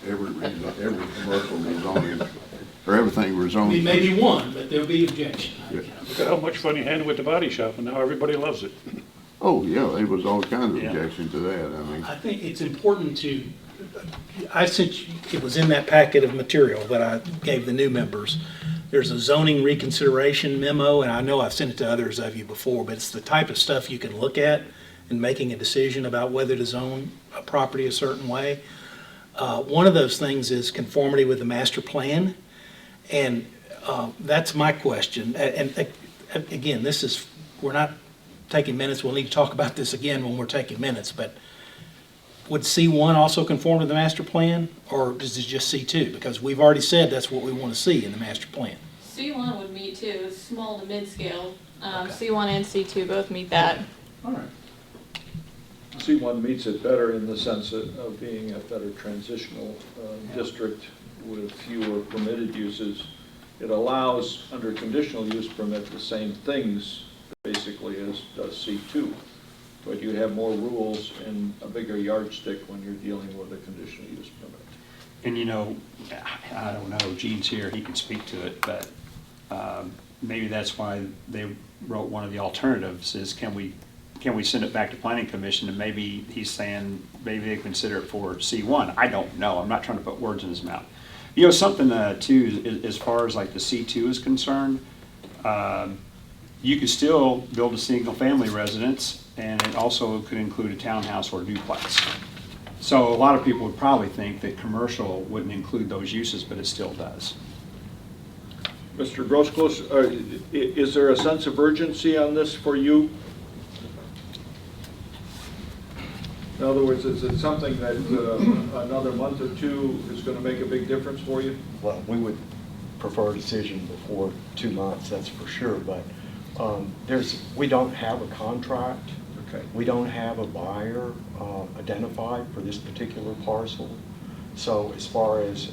commercial rezoning, or everything We rezoning. may be one, but there'll be objection. Yes. look at how much fun you had with the body shop, and now everybody loves it. Oh, yeah, there was all kinds of Yeah. objection to that, I mean. I think it's important to, I sent you, it was in that packet of material that I gave the new members. There's a zoning reconsideration memo, and I know I've sent it to others of you before, but it's the type of stuff you can look at in making a decision about whether to zone a property a certain way. One of those things is conformity with the master plan, and that's my question. And again, we're not taking minutes, we'll need to talk about this again when we're taking minutes, but would C1 also conform to the master plan, or is it just C2? Because we've already said that's what we want to see in the master plan. C1 would meet too, it's small to mid-scale. C1 and C2 both meet that. All right. C1 meets it better in the sense of being a better transitional district with fewer permitted uses. It allows, under conditional use permit, the same things basically as does C2. But you have more rules and a bigger yardstick when you're dealing with a conditional use permit. And you know, I don't know, Gene's here, he can speak to it, but maybe that's why they wrote one of the alternatives is can we send it back to planning commission, and maybe he's saying maybe they consider it for C1. I don't know, I'm not trying to put words in his mouth. You know, something too, as far as like the C2 is concerned, you could still build a single family residence, and it also could include a townhouse or duplex. So a lot of people would probably think that commercial wouldn't include those uses, but it still does. Mr. Grosclose, is there a sense of urgency on this for you? In other words, is it something that another month or two is going to make a big difference for you? Well, we would prefer a decision before 2 months, that's for sure, but we don't have a contract. Okay. We don't have a buyer identified for this particular parcel. So as far as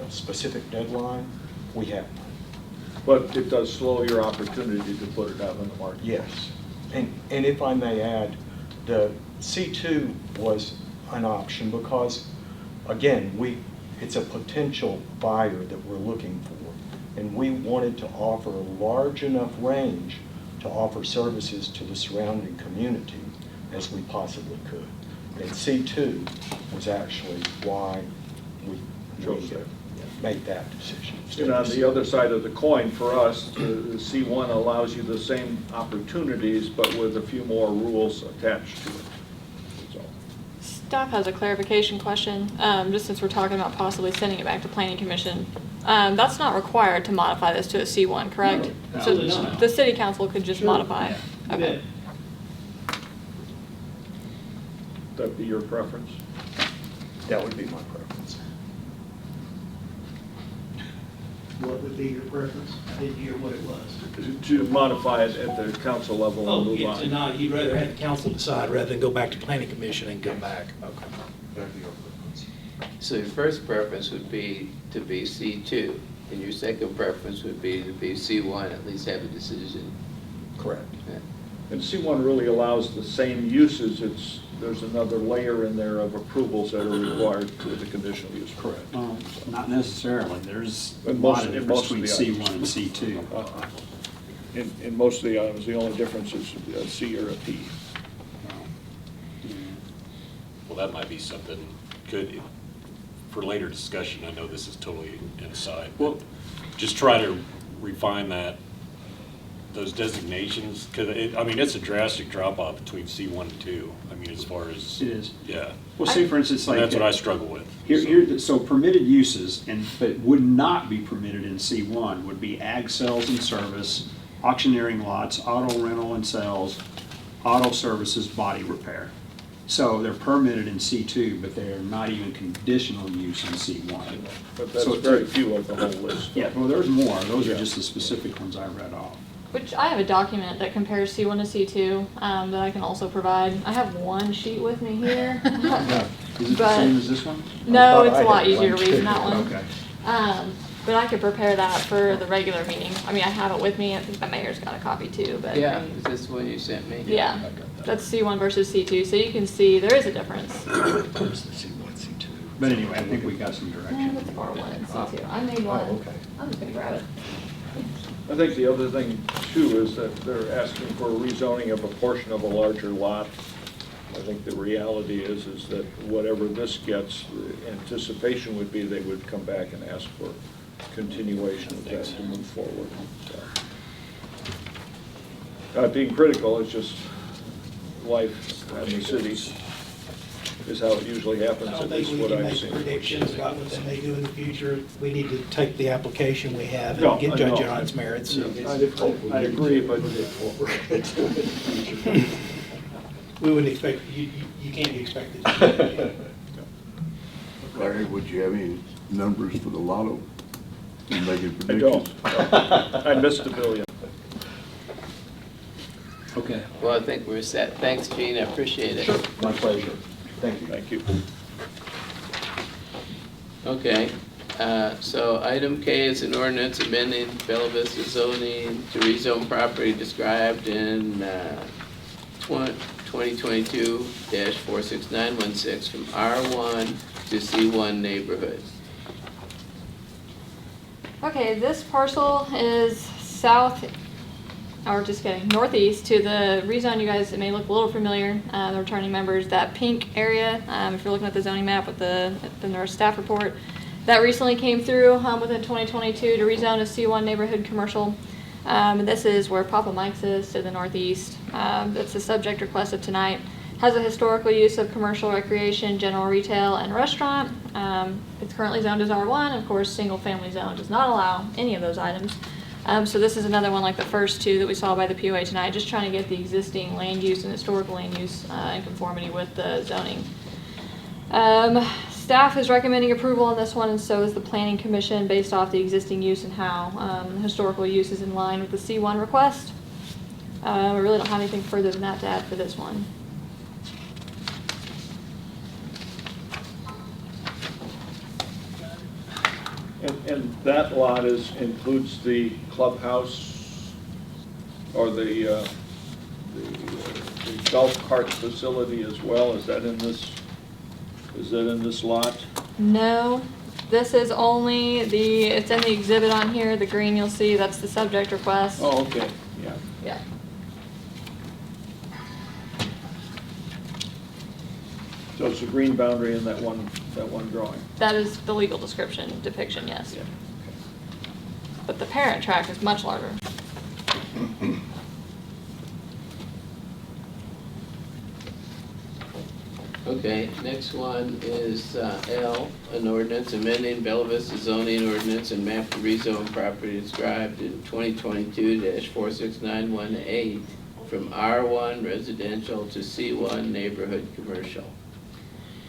a specific deadline, we have none. But it does slow your opportunity to put it out on the market. Yes. And if I may add, the C2 was an option because, again, it's a potential buyer that we're looking for. And we wanted to offer a large enough range to offer services to the surrounding community as we possibly could. And C2 was actually why we made that decision. And on the other side of the coin, for us, the C1 allows you the same opportunities, but with a few more rules attached to it. That's all. Staff has a clarification question, just since we're talking about possibly sending it back to Planning Commission. That's not required to modify this to a C1, correct? No, So absolutely not. the city council could just Sure. modify it? You Okay. bet. That'd be your preference? That would be my preference. What would be your preference? I didn't hear what it was. To modify it at the council level and Oh, move yeah, on. to not, you'd rather have the council decide rather than go back to planning commission and come back. Okay. That'd be our preference. So your first preference would be to be C2, and your second preference would be to be C1, at least have a decision. Correct. Yeah. And C1 really allows the same uses. There's another layer in there of approvals that are required with the conditional use. Correct. Not necessarily. There's a In lot most- of in difference most of between the C1 and C2. In most of the items, the only difference is a C or a P. Well, that might be something for later discussion. I know this is totally an aside. Well, Just try to refine those designations, because it's a drastic drop off between C1 and 2. I mean, as far as. It is. Yeah. Well, say for instance, And like. that's what I struggle with. So permitted uses, but would not be permitted in C1, would be ag sales and service, auctioneering lots, auto rental and sales, auto services, body repair. So they're permitted in C2, but they're not even conditional use in C1. But that's So- very few of the whole list. Yeah, well, there's more. Those are Yeah. just the specific ones I read off. Which I have a document that compares C1 to C2 that I can also provide. I have one sheet with me here. Is it the But- same as this one? No, thought it's I a lot had easier to one read than too. that one. Okay. But I could prepare that for the regular meeting. I mean, I have it with me. I think the mayor's got a copy too, but. Yeah, is this the one you sent me? Yeah, that's C1 versus C2, so you can see there is a difference. Where's the C1, C2? But anyway, I think we got some And direction. it's R1 and C2. I made one. Oh, okay. I'm just gonna grab it. I think the other thing too is that they're asking for a rezoning of a portion of a larger lot. I think the reality is that whatever this gets, the anticipation would be they would come back and ask for continuation of that to move forward. So, not being critical, it's just life in the cities is how it usually happens, I don't at think least we what can I've make seen. predictions about what they may do in the future. We need to take the application we have No, and get I judge know. it on its merits. I agree, but We wouldn't expect, you can't be expected. Larry, would you have any numbers for the lotto? And making I predictions? don't. I missed $1 billion. Okay. Well, I think we're set. Thanks, Gene, I appreciate it. My pleasure. Thank you. Thank you. Okay, so item K is an ordinance amending Bella Vista zoning to rezone property described in 2022-46916 from R1 to C1 neighborhoods. Okay, this parcel is south, or just kidding, northeast to the rezone. You guys, it may look a little familiar, the returning members, that pink area, if you're looking at the zoning map with the nurse staff report, that recently came through within 2022 to rezone a C1 neighborhood commercial. And this is where Papa Mike's is to the northeast. That's the subject requested tonight. Has a historical use of commercial, recreation, general retail, and restaurant. It's currently zoned as R1. Of course, single family zone does not allow any of those items. So this is another one like the first two that we saw by the POA tonight, just trying to get the existing land use and historical land use in conformity with the zoning. Staff is recommending approval on this one, and so is the Planning Commission, based off the existing use and how historical use is in line with the C1 request. We really don't have anything further than that to add for this one. And that lot includes the clubhouse or the golf cart facility as well? Is that in this lot? No, this is only it's in the exhibit on here, the green you'll see, that's the subject request. Oh, okay, yeah. Yeah. So it's a green boundary in that one drawing? That is the legal description, depiction, yes. Yeah. But the parent tract is much larger. Okay, next one is L, an ordinance amending Bella Vista zoning ordinance and map to rezone property described in 2022-46918 from R1 residential to C1 neighborhood commercial.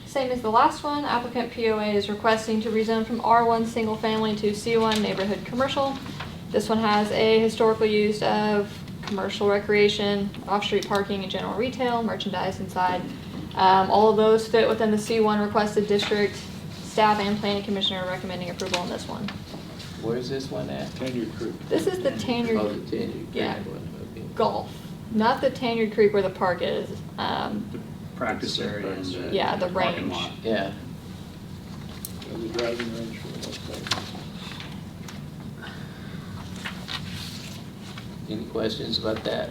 Same as the last one, applicant POA is requesting to rezone from R1 single family to C1 neighborhood commercial. This one has a historical use of commercial recreation, off-street parking, and general retail, merchandise inside. All of those fit within the C1 requested district. Staff and planning commission are recommending approval on this one. Where's this one at? Tanyard Creek. This is the Oh, Tanyard the Tanyard Creek Yeah. one, okay. Golf, not the Tanyard Creek where the park is. Practice area and the Yeah, the parking range. lot. Yeah, The driving range for the most part. any questions about that?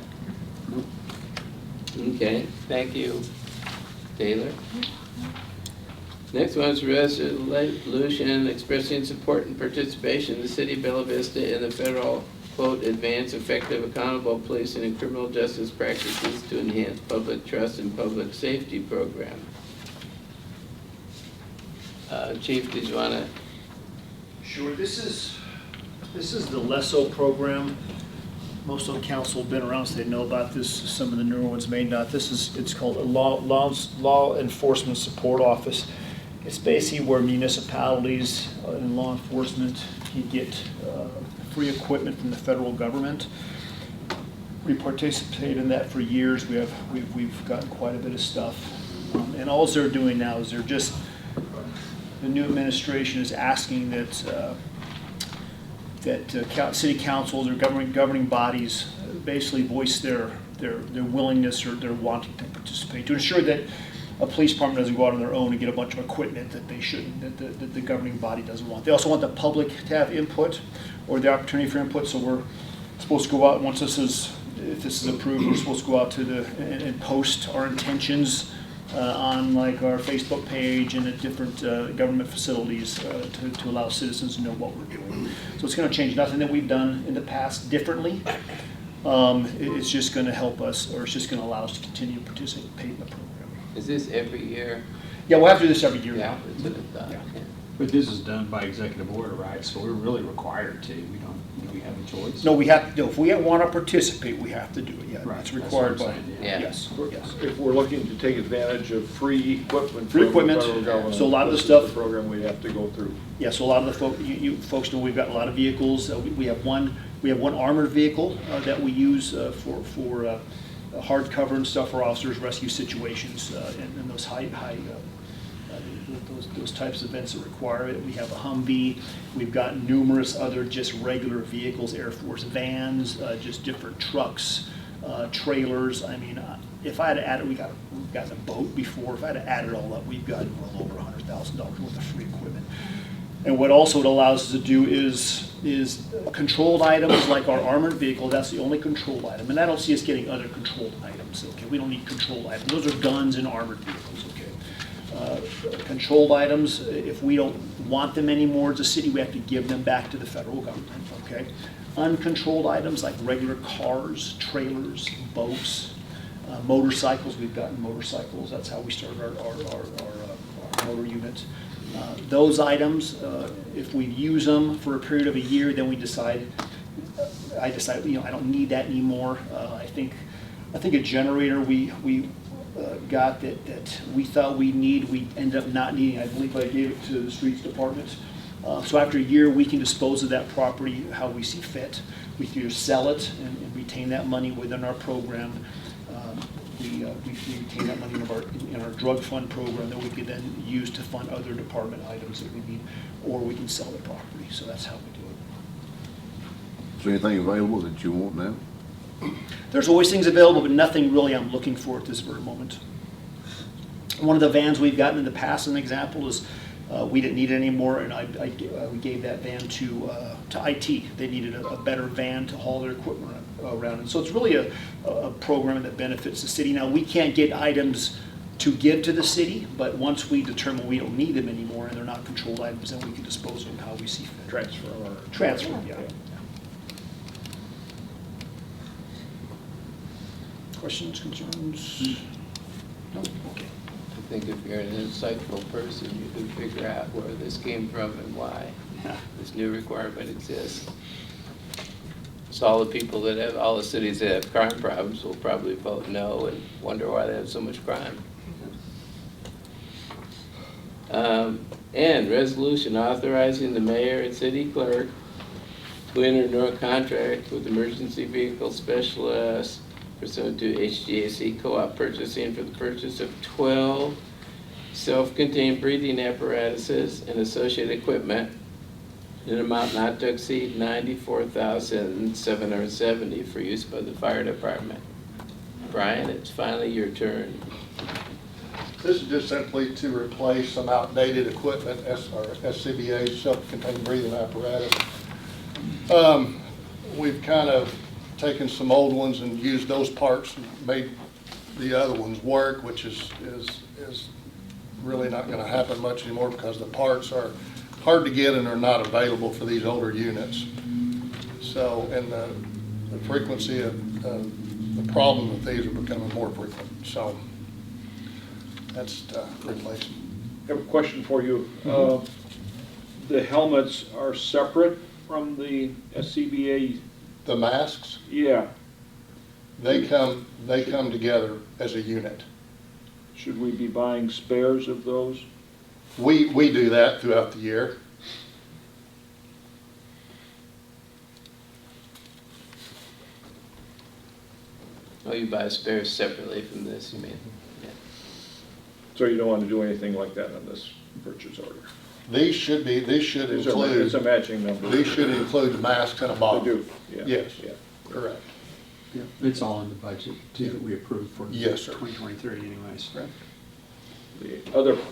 Okay, thank you, Taylor. Next one is resolution expressing support and participation in the city of Bella Vista in the federal, quote, advance effective accountable policing and criminal justice practices to enhance public trust and public safety program. Chief, did you want to? Sure, this is the LESO program. Most of the council have been around, so they know about this. Some of the newer ones may not. It's called a law enforcement support office. It's basically where municipalities and law enforcement can get free equipment from the federal government. We participate in that for years. We've gotten quite a bit of stuff, and all they're doing now is the new administration is asking that city councils or governing bodies basically voice their willingness or their wanting to participate, to ensure that a police department doesn't go out on their own and get a bunch of equipment that they shouldn't, that the governing body doesn't want. They also want the public to have input or the opportunity for input, so we're supposed to go out, if this is approved, we're supposed to go out and post our intentions on like our Facebook page and at different government facilities to allow citizens to know what we're doing. So it's going to change nothing that we've done in the past differently. It's just going to help us, or it's just going to allow us to continue to participate in the program. Is this every year? Yeah, we'll have to do this every year Yeah, now. that's what I thought. Yeah. Okay. But this is done by executive order, right? So we're really required to. We don't, do we have a choice? No, we have to do. If we want to participate, we have to do it. Yeah, Right, it's that's required what by. I'm saying, yeah. Yes. Yes. If we're looking to take advantage of free equipment Free from the equipment. federal government, So a lot of the this is stuff- the program we have to go through. Yeah, so a lot of the you folks know we've got a lot of vehicles. We have one armored vehicle that we use for hardcover and stuff for officers' rescue situations and those those types of events that require it. We have a Humvee. We've got numerous other just regular vehicles, Air Force vans, just different trucks, trailers. I mean, if I had to add it, we've got a boat before. If I had to add it all up, we've got well over $100,000 worth of free equipment. And what also it allows us to do is controlled items like our armored vehicle. That's the only controlled item. And I don't see us getting other controlled items. Okay, we don't need controlled items. Those are guns and armored vehicles. Okay. Controlled items, if we don't want them anymore as a city, we have to give them back to the federal government. Okay. Uncontrolled items like regular cars, trailers, boats, motorcycles. We've gotten motorcycles. That's how we started our motor unit. Those items, if we use them for a period of a year, then I decide, I don't need that anymore. I think a generator, we got that we thought we ended up not needing. I believe I gave it to the streets department. So after a year, we can dispose of that property how we see fit. We can either sell it and retain that money within our program. We retain that money in our drug fund program that we could then use to fund other department items that we need, or we can sell the property. So that's how we do it. Is there anything available that you want now? There's always things available, but nothing really I'm looking for at this very moment. One of the vans we've gotten in the past, an example, is we didn't need it anymore, and we gave that van to IT. They needed a better van to haul their equipment around. And so it's really a program that benefits the city. Now, we can't get items to give to the city, but once we determine we don't need them anymore and they're not controlled items, then we can dispose of them how we see fit. Transfer, yeah. Questions, concerns? No? Okay. I think if you're an insightful person, you can figure out where this came from and why this new requirement exists. So all the people that have, all the cities that have crime problems will probably vote no and wonder why they have so much crime. And resolution authorizing the mayor and city clerk to enter into a contract with emergency vehicle specialists pursuant to HGAC co-op purchasing for the purchase of 12 self-contained breathing apparatuses and associated equipment in an amount not to exceed $94,770 for use by the fire department. Brian, it's finally your turn. This is just simply to replace some outdated equipment, SCBA, self-contained breathing apparatus. We've kind of taken some old ones and used those parts and made the other ones work, which is really not going to happen much anymore because the parts are hard to get and are not available for these older units. So, and the frequency of the problem with these are becoming more frequent. So that's to replace them. I have a question for you. The helmets are separate from the SCBA? The masks? Yeah. They come together as a unit. Should we be buying spares of those? We do that throughout the year. Oh, you buy spares separately from this, you mean? Yeah. So you don't want to do anything like that on this purchase order? These should include. It's a matching number. These should include the masks and a bottle. They do, yeah. Yes, Yeah. correct. Yeah, it's all in the budget too that we approved for Yes, sir. 2023 anyways. The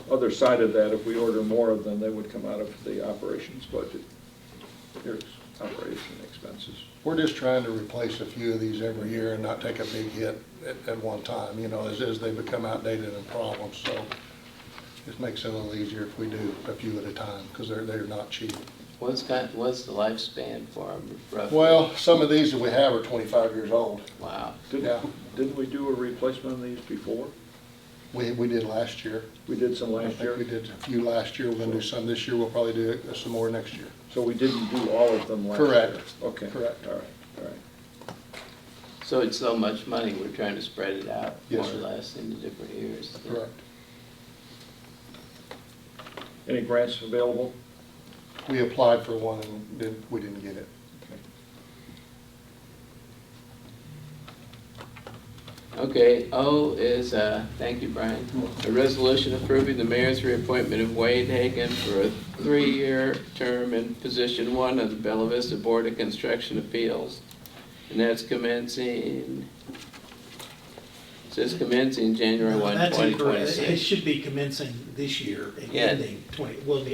other side of that, if we order more of them, they would come out of the operations budget. Here's operation expenses. We're just trying to replace a few of these every year and not take a big hit at one time, you know, as they become outdated and problems. So it makes it a little easier if we do a few at a time because they're not cheap. What's the lifespan for them roughly? Well, some of these that we have are 25 years old. Wow. Didn't we do a replacement of these before? We did last year. We did some I last think year? we did a few last year. We're going to do some this year. We'll probably do some more next year. So we didn't do all of them last year? Correct. Okay. Correct. All right. So it's so much money, we're trying to spread it out more Yes, or sir. less into different years. Correct. Any grants available? We applied for one and we didn't get it. Okay, O is, thank you, Brian, a resolution approving the mayor's reappointment of Wade Hagan for a 3-year term in position 1 of the Bella Vista Board of Construction Appeals. And that's commencing, it says commencing January 1, That's incorrect. It 2026. should be commencing this year and Yeah. ending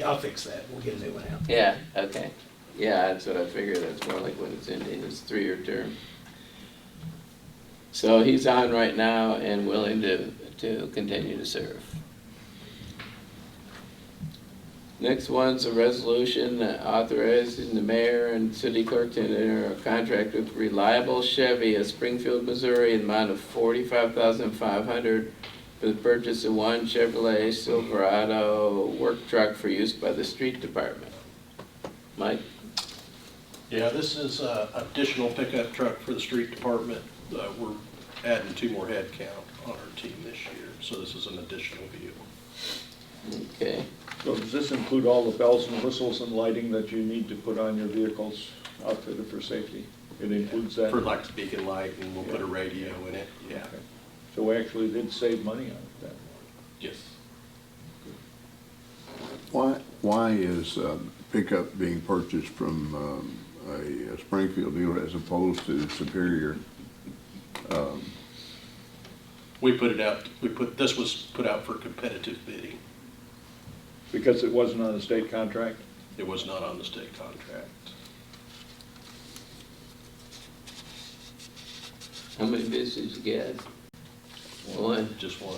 I'll fix that. We'll get a new one out. Yeah, okay. Yeah, that's what I figured. That's more like when it's ending. It's a 3-year term. So he's on right now and willing to continue to serve. Next one's a resolution authorizing the mayor and city clerk to enter a contract with Reliable Chevy of Springfield, Missouri, in the amount of $45,500 for the purchase of one Chevrolet Silverado work truck for use by the street department. Mike? Yeah, this is an additional pickup truck for the street department. We're adding 2 more head count on our 14 this year, so this is an additional vehicle. Okay. So does this include all the bells and whistles and lighting that you need to put on your vehicles outfitted for safety? It includes that? For like the beacon light, and we'll put a radio in it, yeah. Okay. So we actually did save money on it then? Yes. Why is pickup being purchased from a Springfield dealer as opposed to Superior? We put it out, this was put out for competitive bidding. Because it wasn't on a state contract? It was not on the state contract. How many bids did you get? One. Just one.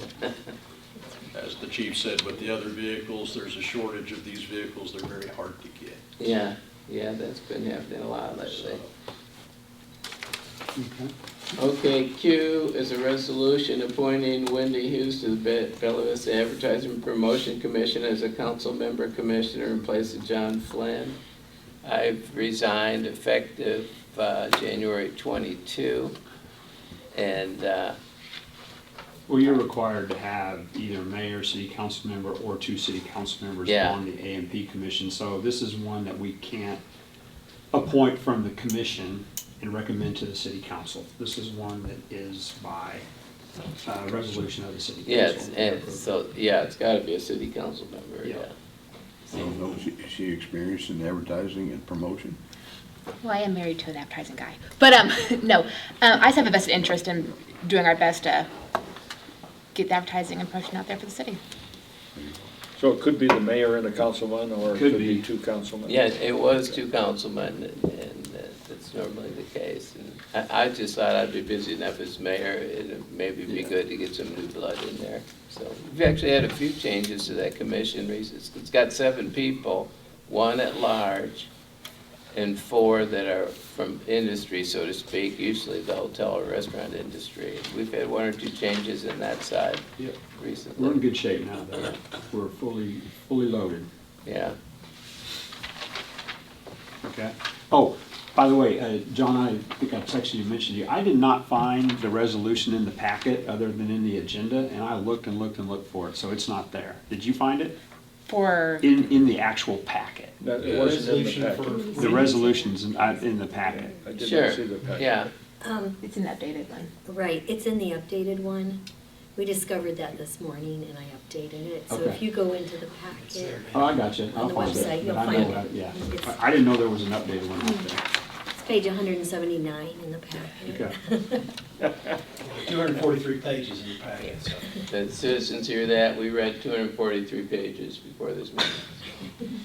As the chief said, with the other vehicles, there's a shortage of these vehicles. They're very hard to get. Yeah, yeah, that's been happening a lot lately. Okay, Q is a resolution appointing Wendy Hughes to the Bella Vista Advertising and Promotion Commission as a council member commissioner in place of John Flynn. I've resigned effective January 22. And Well, you're required to have either mayor, city council member, or 2 city council members Yeah. on the A&P commission. So this is one that we can't appoint from the commission and recommend to the city council. This is one that is by resolution of the city council. yes, and so, yeah, it's gotta be a city council member, Yeah. yeah. So is she experienced in advertising and promotion? Well, I am married to an advertising guy. But no, I just have a vested interest in doing our best to get the advertising and promotion out there for the city. So it could be the mayor and a councilman, or it Could could be be. 2 councilmen? Yeah, it was 2 councilmen, and that's normally the case. And I just thought I'd be busy enough as mayor, and maybe it'd be good to get some new blood in there. So we've actually had a few changes to that commission recently. It's got 7 people, 1 at large, and 4 that are from industry, so to speak, usually the hotel or restaurant industry. We've had 1 or 2 changes in that side Yep. recently. We're in good shape now, though. We're fully loaded. Yeah. Okay. Oh, by the way, John, I think I texted you, mentioned you. I did not find the resolution in the packet other than in the agenda, and I looked and looked and looked for it, so it's not there. Did you find it? For In the actual packet? That wasn't in the packet. The resolution's in the packet. I did Sure, not see the packet. yeah. it's an updated one. Right, it's in the updated one. We discovered that this morning and I updated it. So if Okay. you go into the packet, Oh, I got you. I'll On the find it. website, you'll But I find know, it. yeah. It's- I didn't know there was an updated one out there. it's page 179 in the packet. Okay. 243 pages in the packet, so. The citizens hear that, we read 243 pages before this meeting.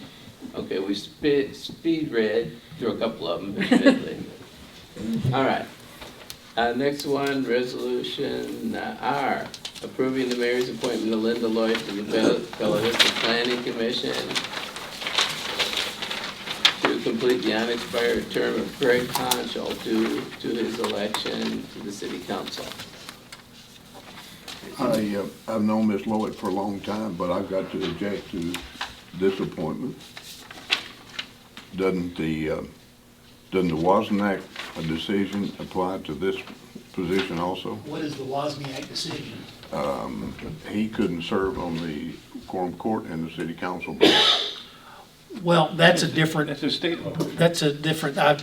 Okay, we speed read through a couple of them, admittedly. All right. Next one, resolution R, approving the mayor's appointment of Linda Lloyd to the Bella Vista Planning Commission to complete the unexpired term of Craig Honchel due to his election to the city council. I've known Miss Lloyd for a long time, but I've got to object to this appointment. Doesn't the Wozniak decision apply to this position also? What is the Wozniak decision? He couldn't serve on the quorum court and the city council. Well, that's a different, That's a state law.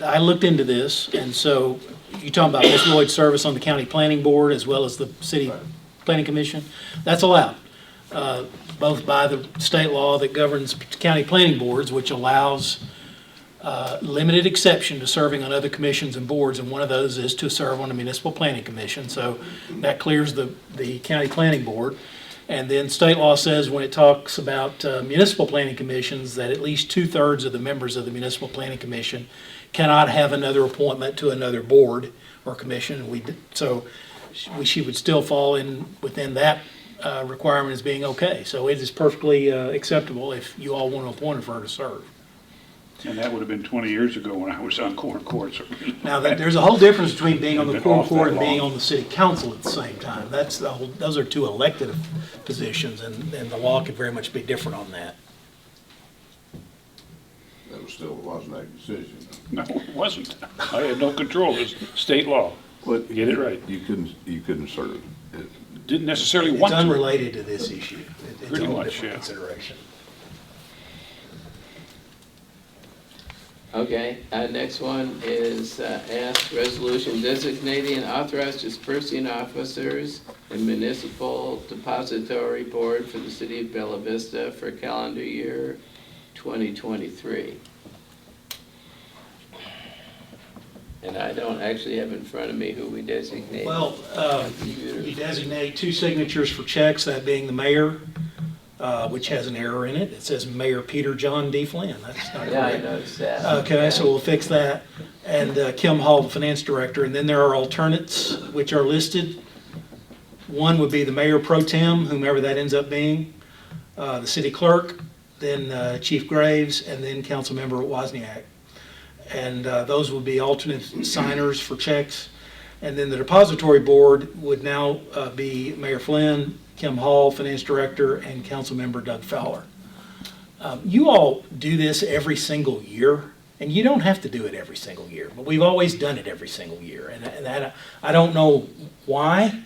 I looked into this, and so you're talking about Ms. Lloyd's service on the county planning board as well as the city planning commission. That's allowed, both by the state law that governs county planning boards, which allows limited exception to serving on other commissions and boards, and one of those is to serve on the municipal planning commission. So that clears the county planning board. And then state law says when it talks about municipal planning commissions, that at least 2/3 of the members of the municipal planning commission cannot have another appointment to another board or commission. So she would still fall in within that requirement as being okay. So it is perfectly acceptable if you all want to appoint her to serve. And that would have been 20 years ago when I was on quorum court. So Now, there's a whole difference between being on the Been quorum off court that and being long. on the city council at the same time. Those are 2 elected positions, and the law could very much be different on that. That was still a Wozniak decision. no, it wasn't. I had no control. It was state law. But Get it right. You couldn't serve. didn't necessarily It's want to. unrelated to this issue. It's Pretty a whole much, different yeah. consideration. Okay, next one is ask resolution designating and authorized dispersing officers and municipal depository board for the city of Bella Vista for calendar year 2023. And I don't actually have in front of me who we designate. Well, you designate 2 signatures for checks, that being the mayor, which has an error in it. It says Mayor Peter John D. Flynn. That's not Yeah, I correct. noticed that. Okay, so we'll fix that. And Kim Hall, the finance director. And then there are alternates which are listed. One would be the mayor pro tem, whomever that ends up being, the city clerk, then Chief Graves, and then Councilmember Wozniak. And those would be alternate signers for checks. And then the depository board would now be Mayor Flynn, Kim Hall, finance director, and Councilmember Doug Fowler. You all do this every single year, and you don't have to do it every single year, but we've always done it every single year. And that, I don't know why,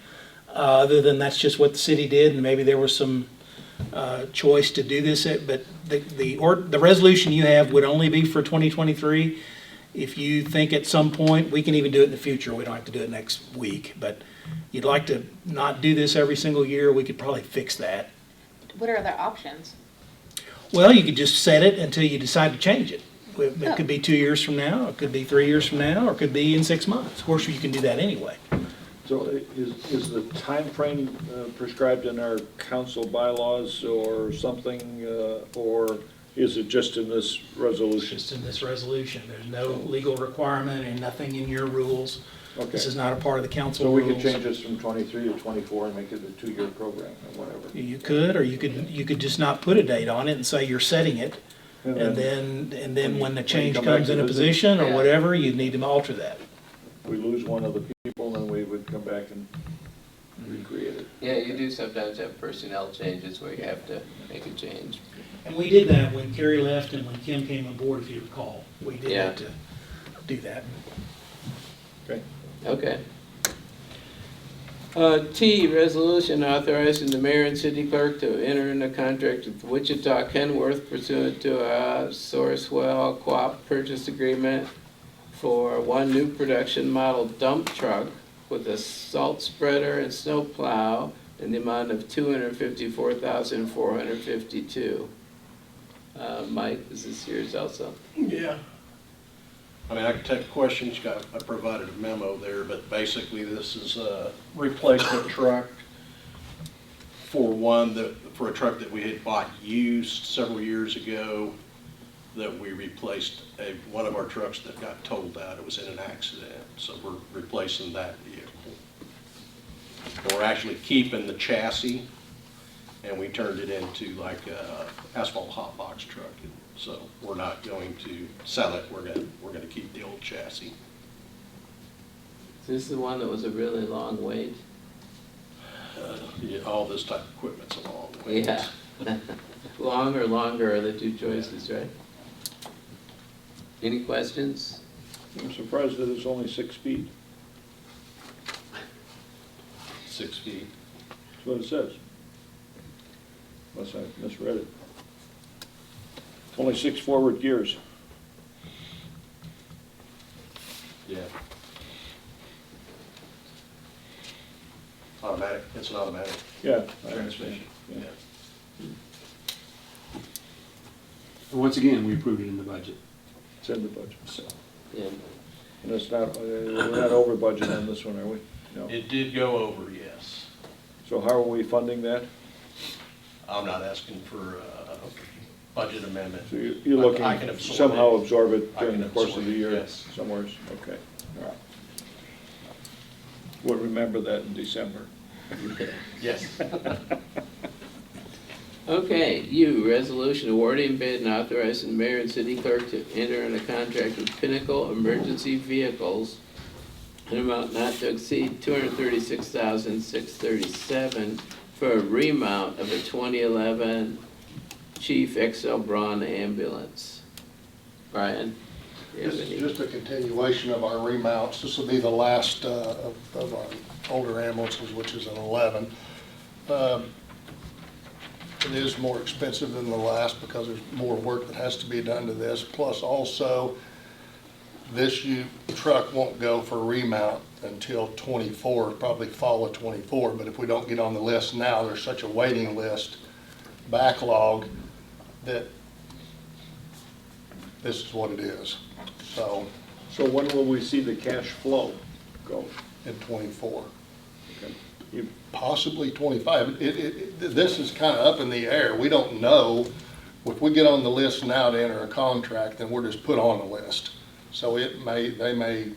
other than that's just what the city did, and maybe there was some choice to do this, but the resolution you have would only be for 2023. If you think at some point, we can even do it in the future, we don't have to do it next week, but you'd like to not do this every single year, we could probably fix that. What are other options? Well, you could just set it until you decide to change it. It could be 2 years from now, it could be 3 years from now, or it could be in 6 months. Of course, you can do that anyway. So is the timeframe prescribed in our council bylaws or something, or is it just in this resolution? Just in this resolution, there's no legal requirement and nothing in your rules. Okay. This is not a part of the council So we rules. could change this from 23 to 24 and make it a 2-year program or whatever? You could, or you could just not put a date on it and say you're setting it. And then when the change come back comes to in a visit? position or Yeah. whatever, you need to alter that. We lose one of the people, then we would come back and recreate it. Yeah, you do sometimes have personnel changes where you have to make a change. And we did that when Kerry left and when Kim came aboard, if you recall. We did Yeah. have to do that. Okay. Okay. T, resolution authorizing the mayor and city clerk to enter into contract with Wichita Kenworth pursuant to a Sourcewell Co-op purchase agreement for one new production model dump truck with a salt spreader and snow plow in the amount of $254,452. Mike, is this yours also? Yeah. I mean, I can take questions, I provided a memo there, but basically this is a replacement truck for for a truck that we had bought used several years ago, that we replaced one of our trucks that got totaled out. It was in an accident, so we're replacing that vehicle. And we're actually keeping the chassis, and we turned it into like a asphalt hot box truck. So we're not going to sell it, we're gonna keep the old chassis. Is this the one that was a really long wait? Yeah, all this type of equipment's a long way. Yeah. Long or longer are the two choices, right? Any questions? I'm surprised that it's only 6 feet. 6 feet. That's what it says. Unless I misread it. Only 6 forward gears. Yeah. Automatic, it's an automatic Yeah. transmission. Yeah. And once again, we approved it in the budget. It's in the budget, so. Yeah. And it's not, we're not over budget on this one, are we? No. It did go over, yes. So how are we funding that? I'm not asking for a budget amendment. So you're I looking can to absorb somehow it. absorb it I during can the course of absorb the it, year? yes. Somewheres, okay, all right. We'll remember that in December. Yes. Okay, U, resolution awarding bid and authorizing the mayor and city clerk to enter in a contract with Pinnacle Emergency Vehicles an amount not to exceed $236,637 for a remount of a 2011 Chief XL Braun ambulance. Brian? do you have This is any- just a continuation of our remounts. This will be the last of our older ambulances, which is an 11. It is more expensive than the last because there's more work that has to be done to this. Plus also, this truck won't go for remount until '24, probably fall of '24. But if we don't get on the list now, there's such a waiting list backlog that this is what it is. So So when will we see the cash flow go? in '24. Okay. You- Possibly '25. This is kind of up in the air. We don't know. If we get on the list now to enter a contract, then we're just put on the list. So they may,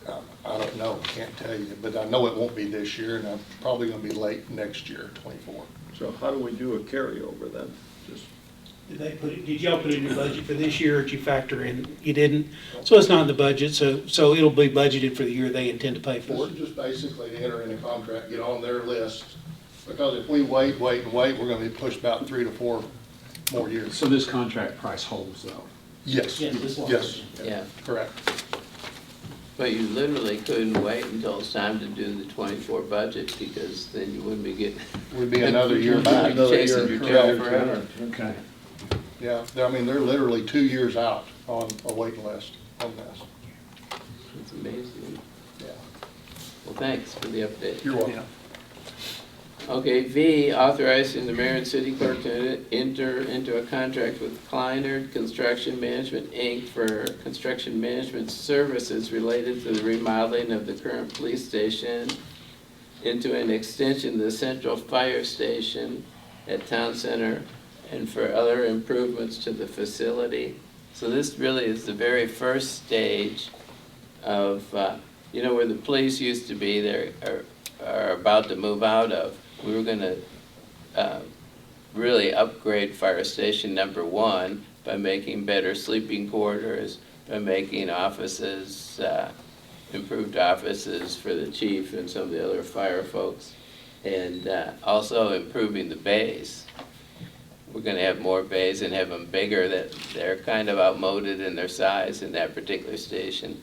I don't know, can't tell you, but I know it won't be this year, and I'm probably gonna be late next year, '24. So how do we do a carryover then? Just Did y'all put it in your budget for this year, or did you factor in? You didn't? So it's not in the budget, so it'll be budgeted for the year they intend to pay This for is it. just basically to enter in a contract, get on their list, because if we wait, we're gonna be pushed about 3 to 4 more years. So this contract price holds though? Yes, Yes, this one. yes, Yeah, correct. but you literally couldn't wait until it's time to do the '24 budget, because then you wouldn't be getting. Would be another year You'd back. be chasing your tail forever. Okay. Yeah, I mean, they're literally 2 years out on a waiting list on this. It's amazing. Yeah. Well, thanks for the update. You're welcome. Okay, V, authorizing the mayor and city clerk to enter into a contract with Kleiner Construction Management, Inc. for construction management services related to the remodeling of the current police station into an extension of the central fire station at Town Center and for other improvements to the facility. So this really is the very first stage of, where the police used to be, are about to move out of. We were gonna really upgrade fire station number 1 by making better sleeping quarters, by making offices, improved offices for the chief and some of the other fire folks, and also improving the bays. We're gonna have more bays and have them bigger, that they're kind of outmoded in their size in that particular station.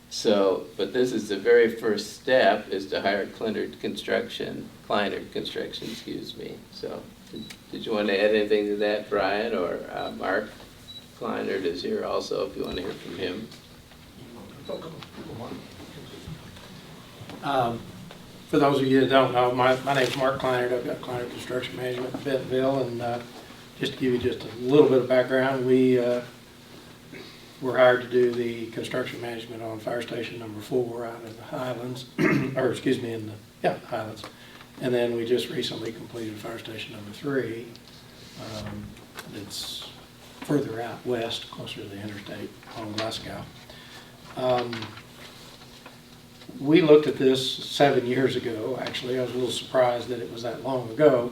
So, but this is the very first step, is to hire Kleiner Construction, excuse me. So, did you want to add anything to that, Brian, or Mark? Kleiner is here also, if you want to hear from him. For those of you that don't know, my name's Mark Kleiner. I've got Kleiner Construction Management in Bentonville, and just to give you just a little bit of background, we were hired to do the construction management on fire station number 4 out in the Highlands, or excuse me, Highlands. And then we just recently completed fire station number 3. It's further out west, closer to the interstate on Glasgow. We looked at this 7 years ago, actually. I was a little surprised that it was that long ago,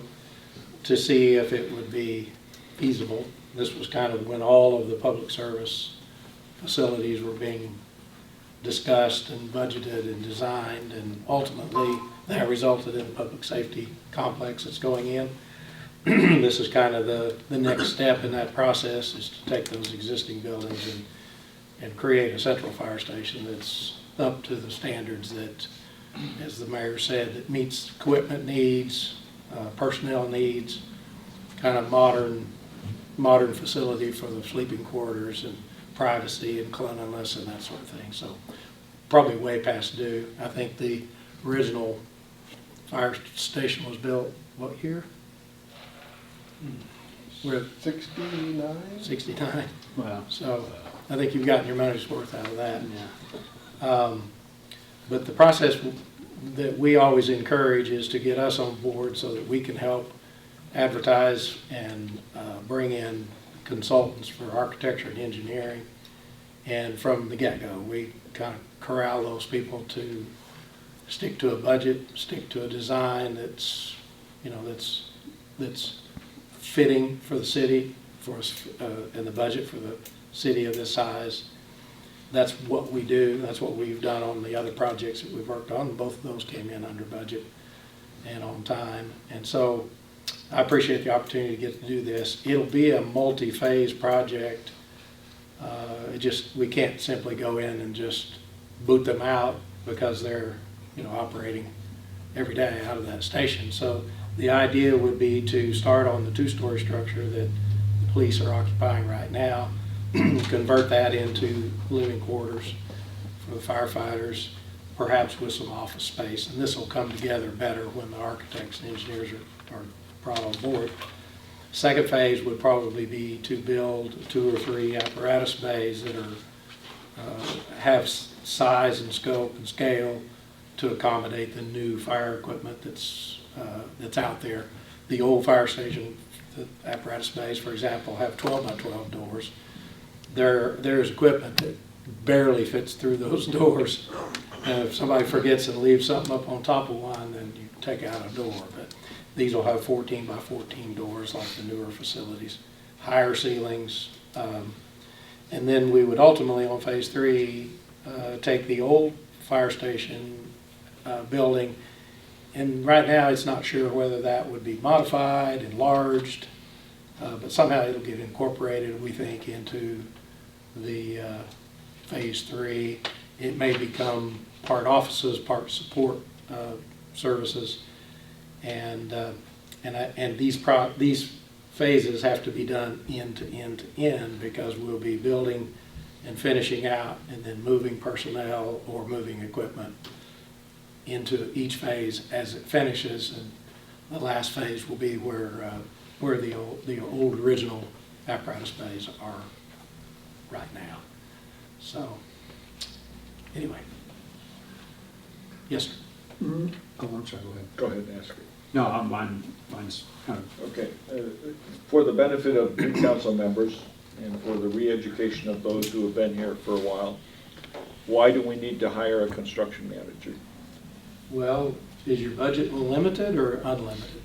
to see if it would be feasible. This was kind of when all of the public service facilities were being discussed and budgeted and designed, and ultimately that resulted in a public safety complex that's going in. This is kind of the next step in that process, is to take those existing buildings and create a central fire station that's up to the standards that, as the mayor said, that meets equipment needs, personnel needs, kind of modern facility for the sleeping quarters and privacy and cleanliness and that sort of thing. So probably way past due. I think the original fire station was built, what year? We're at 69? 69. Wow. So I think you've gotten your money's worth out of that. But the process that we always encourage is to get us on board so that we can help advertise and bring in consultants for architecture and engineering. And from the get-go, we kind of corral those people to stick to a budget, stick to a design that's, that's fitting for the city, for us, and the budget for the city of this size. That's what we do. That's what we've done on the other projects that we've worked on. Both of those came in under budget and on time. And so I appreciate the opportunity to get to do this. It'll be a multi-phase project. We can't simply go in and just boot them out, because they're operating every day out of that station. So The idea would be to start on the two-story structure that the police are occupying right now, convert that into living quarters for the firefighters, perhaps with some office space. And this will come together better when the architects and engineers are brought on board. Second phase would probably be to build 2 or 3 apparatus bays that have size and scope and scale to accommodate the new fire equipment that's out there. The old fire station, the apparatus bays, for example, have 12 by 12 doors. There's equipment that barely fits through those doors. And if somebody forgets and leaves something up on top of one, then you take out a door. But these will have 14 by 14 doors like the newer facilities, higher ceilings. And then we would ultimately, on phase 3, take the old fire station building. And right now, it's not sure whether that would be modified, enlarged, but somehow it'll get incorporated, we think, into the phase 3. It may become part offices, part support services, and these phases have to be done end to end to end, because we'll be building and finishing out and then moving personnel or moving equipment into each phase as it finishes, and the last phase will be where the old original apparatus bays are right now. So anyway, yes, sir. Oh, I'm sorry, go ahead. Go ahead and ask it. No, mine's kind of, Okay. For the benefit of new council members and for the re-education of those who have been here for a while, why do we need to hire a construction manager? Well, is your budget limited or unlimited?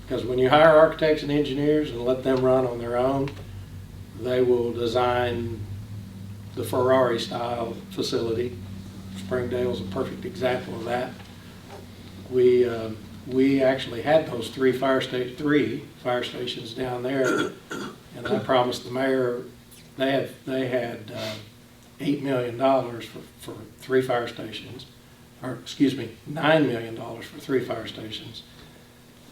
Because when you hire architects and engineers and let them run on their own, they will design the Ferrari style facility. Springdale's a perfect example of that. We actually had those 3 fire stations down there, and I promised the mayor they had $8 million for 3 fire stations, or excuse me, $9 million for 3 fire stations.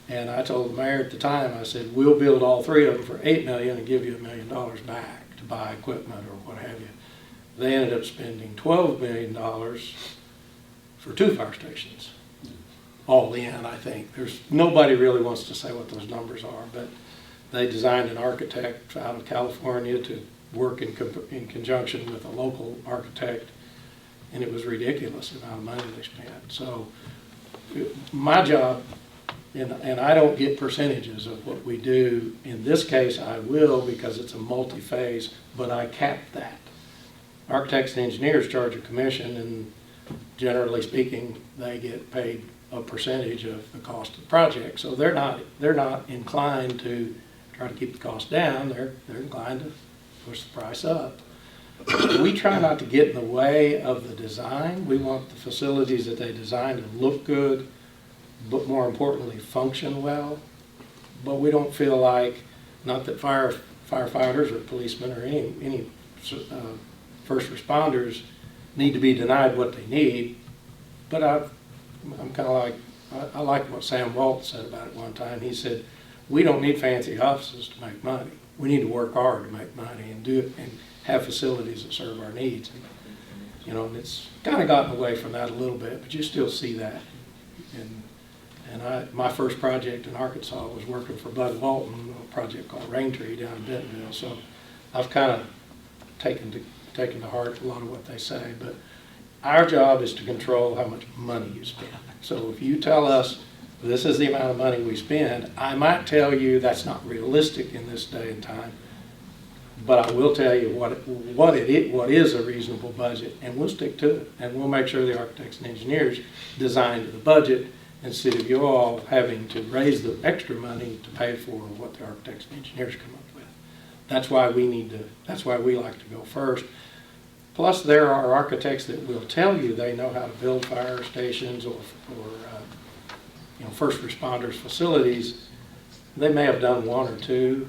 And I told the mayor at the time, I said, we'll build all 3 of them for $8 million and give you $1 million back to buy equipment or what have you. They ended up spending $12 million for 2 fire stations. All in, I think. Nobody really wants to say what those numbers are, but they designed an architect out of California to work in conjunction with a local architect, and it was ridiculous the amount of money they spent. So my job, and I don't get percentages of what we do. In this case, I will, because it's a multi-phase, but I cap that. Architects and engineers charge a commission, and generally speaking, they get paid a percentage of the cost of the project. So they're not inclined to try to keep the cost down. They're inclined to push the price up. We try not to get in the way of the design. We want the facilities that they design to look good, but more importantly, function well. But we don't feel like, not that firefighters or policemen or any first responders need to be denied what they need, but I'm kind of like, I like what Sam Walt said about it one time. He said, we don't need fancy offices to make money. We need to work hard to make money and do it and have facilities that serve our needs. And it's kind of gotten away from that a little bit, but you still see that. And my first project in Arkansas was working for Bud Walton on a project called Rain Tree down in Bentonville. So I've kind of taken to heart a lot of what they say, but our job is to control how much money you spend. So if you tell us this is the amount of money we spend, I might tell you that's not realistic in this day and time, but I will tell you what is a reasonable budget, and we'll stick to it, and we'll make sure the architects and engineers design to the budget instead of you all having to raise the extra money to pay for what the architects and engineers come up with. That's why we like to go first. Plus, there are architects that will tell you they know how to build fire stations or first responders facilities. They may have done 1 or 2.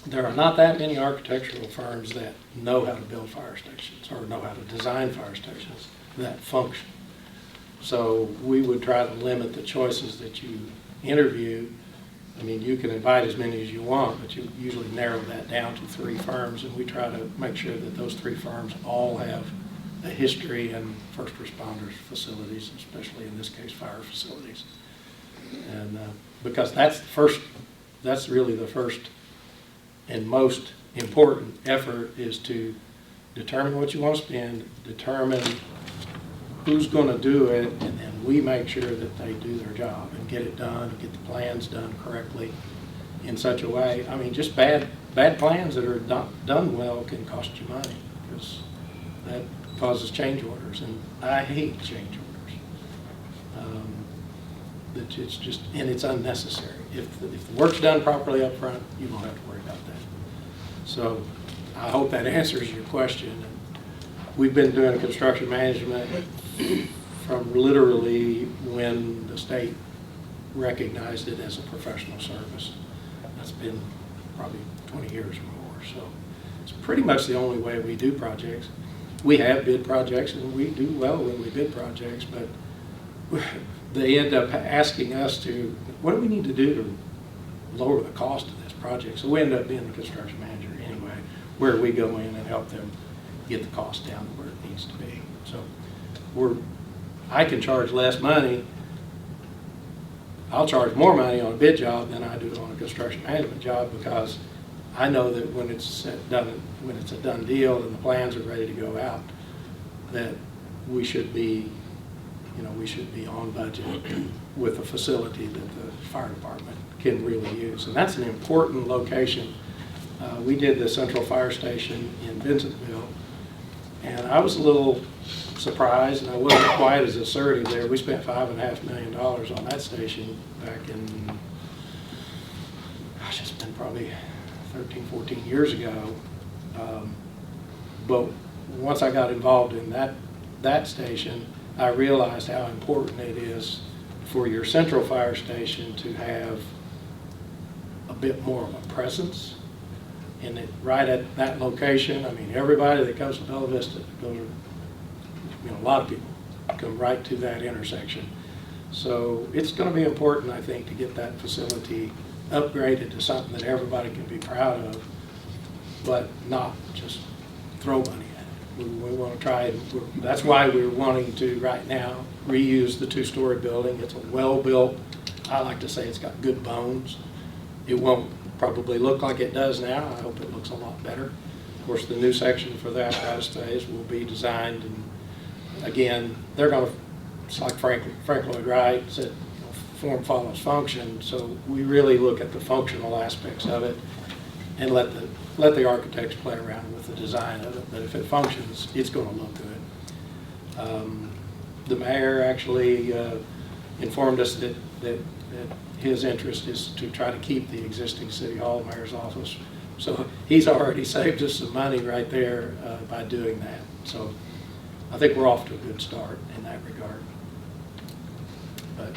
There are not that many architectural firms that know how to build fire stations or know how to design fire stations that function. So we would try to limit the choices that you interview. I mean, you can invite as many as you want, but you usually narrow that down to 3 firms, and we try to make sure that those 3 firms all have a history in first responders facilities, especially in this case, fire facilities. And because that's really the first and most important effort, is to determine what you want to spend, determine who's going to do it, and then we make sure that they do their job and get it done, get the plans done correctly in such a way. I mean, just bad plans that are not done well can cost you money, because that causes change orders, and I hate change orders. It's just, and it's unnecessary. If the work's done properly up front, you don't have to worry about that. So I hope that answers your question. We've been doing construction management from literally when the state recognized it as a professional service. That's been probably 20 years or more. So it's pretty much the only way we do projects. We have bid projects, and we do well when we bid projects, but they end up asking us to, what do we need to do to lower the cost of this project? So we end up being the construction manager anyway, where we go in and help them get the cost down to where it needs to be. So I can charge less money. I'll charge more money on a bid job than I do on a construction management job, because I know that when it's a done deal and the plans are ready to go out, that we should be on budget with a facility that the fire department can really use. And that's an important location. We did the central fire station in Vincentville, and I was a little surprised, and I wasn't quite as assertive there. We spent $5.5 million on that station back in, gosh, it's been probably 13, 14 years ago. But once I got involved in that station, I realized how important it is for your central fire station to have a bit more of a presence. And right at that location, I mean, everybody that comes to Bella Vista goes, a lot of people come right to that intersection. So it's going to be important, I think, to get that facility upgraded to something that everybody can be proud of, but not just throw money at it. We want to try it. That's why we're wanting to, right now, reuse the 2-story building. It's a well-built, I like to say it's got good bones. It won't probably look like it does now. I hope it looks a lot better. Of course, the new section for that phase will be designed, and again, they're going to, it's like Frank Lloyd Wright said, form follows function. So we really look at the functional aspects of it and let the architects play around with the design of it. But if it functions, it's going to look good. The mayor actually informed us that his interest is to try to keep the existing city hall mayor's office. So he's already saved us some money right there by doing that. So I think we're off to a good start in that regard. But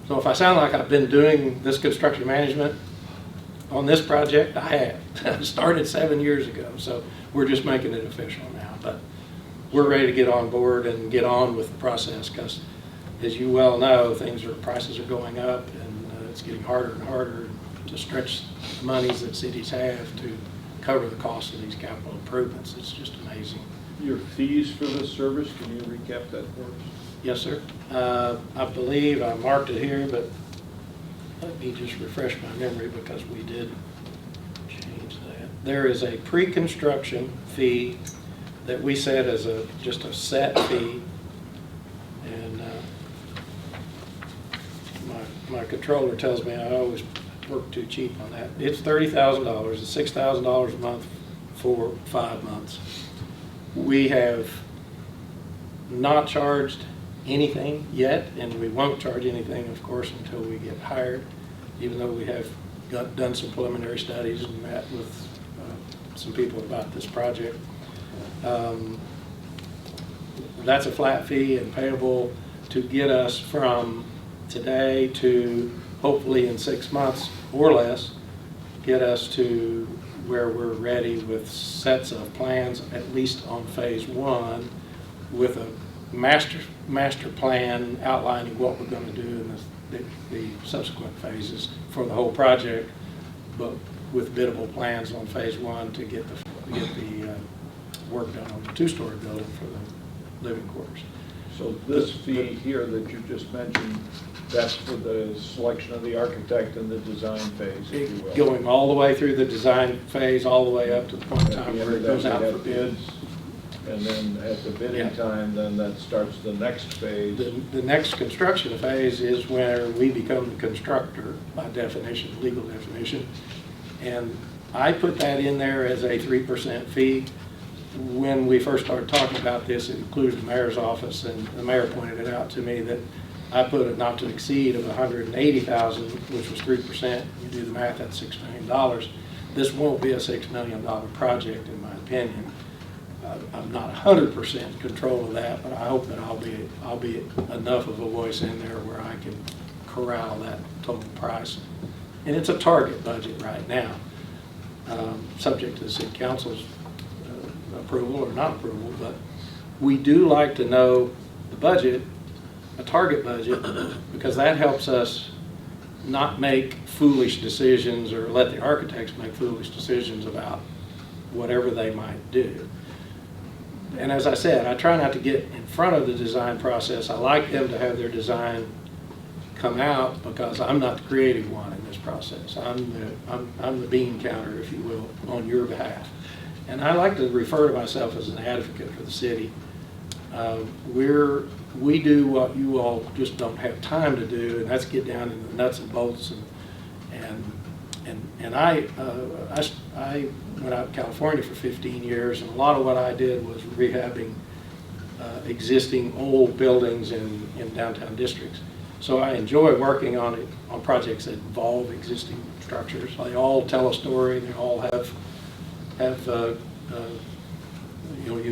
so if I sound like I've been doing this construction management on this project, I have. I started 7 years ago, so we're just making it official now. But we're ready to get on board and get on with the process, because as you well know, prices are going up, and it's getting harder and harder to stretch the monies that cities have to cover the cost of these capital improvements. It's just amazing. Your fees for this service, can you recap that for us? Yes, sir. I believe I marked it here, but let me just refresh my memory, because we did change that. There is a pre-construction fee that we set as just a set fee, and my controller tells me I always work too cheap on that. It's $30,000. It's $6,000 a month for 5 months. We have not charged anything yet, and we won't charge anything, of course, until we get hired, even though we have done some preliminary studies and met with some people about this project. That's a flat fee and payable to get us from today to hopefully in 6 months or less, get us to where we're ready with sets of plans, at least on phase 1, with master plan outlining what we're gonna do in the subsequent phases for the whole project, but with biddable plans on phase one to get the work done on the two-story building for the living quarters. So this fee here that you just mentioned, that's for the selection of the architect and the design phase, if you will. Going all the way through the design phase, all the way up to the point in At time the end where of it that, goes we out for have bid. bids, and then at the bidding Yeah. time, then that starts the next phase. The next construction phase is where we become the constructor by definition, legal definition. And I put that in there as a 3% fee. When we first started talking about this, it included the mayor's office, and the mayor pointed it out to me that I put a not to exceed of $180,000, which was 3%. You do the math, that's $6 million. This won't be a $6 million project, in my opinion. I'm not 100% control of that, but I hope that I'll be enough of a voice in there where I can corral that total price. And it's a target budget right now, subject to the city council's approval or not approval, but we do like to know the budget, a target budget, because that helps us not make foolish decisions or let the architects make foolish decisions about whatever they might do. And as I said, I try not to get in front of the design process. I like them to have their design come out because I'm not the creative one in this process. I'm the bean counter, if you will, on your behalf. And I like to refer to myself as an advocate for the city. We do what you all just don't have time to do, and that's get down in the nuts and bolts. And I went out to California for 15 years, and a lot of what I did was rehabbing existing old buildings in downtown districts. So I enjoy working on projects that involve existing structures. They all tell a story. They all have either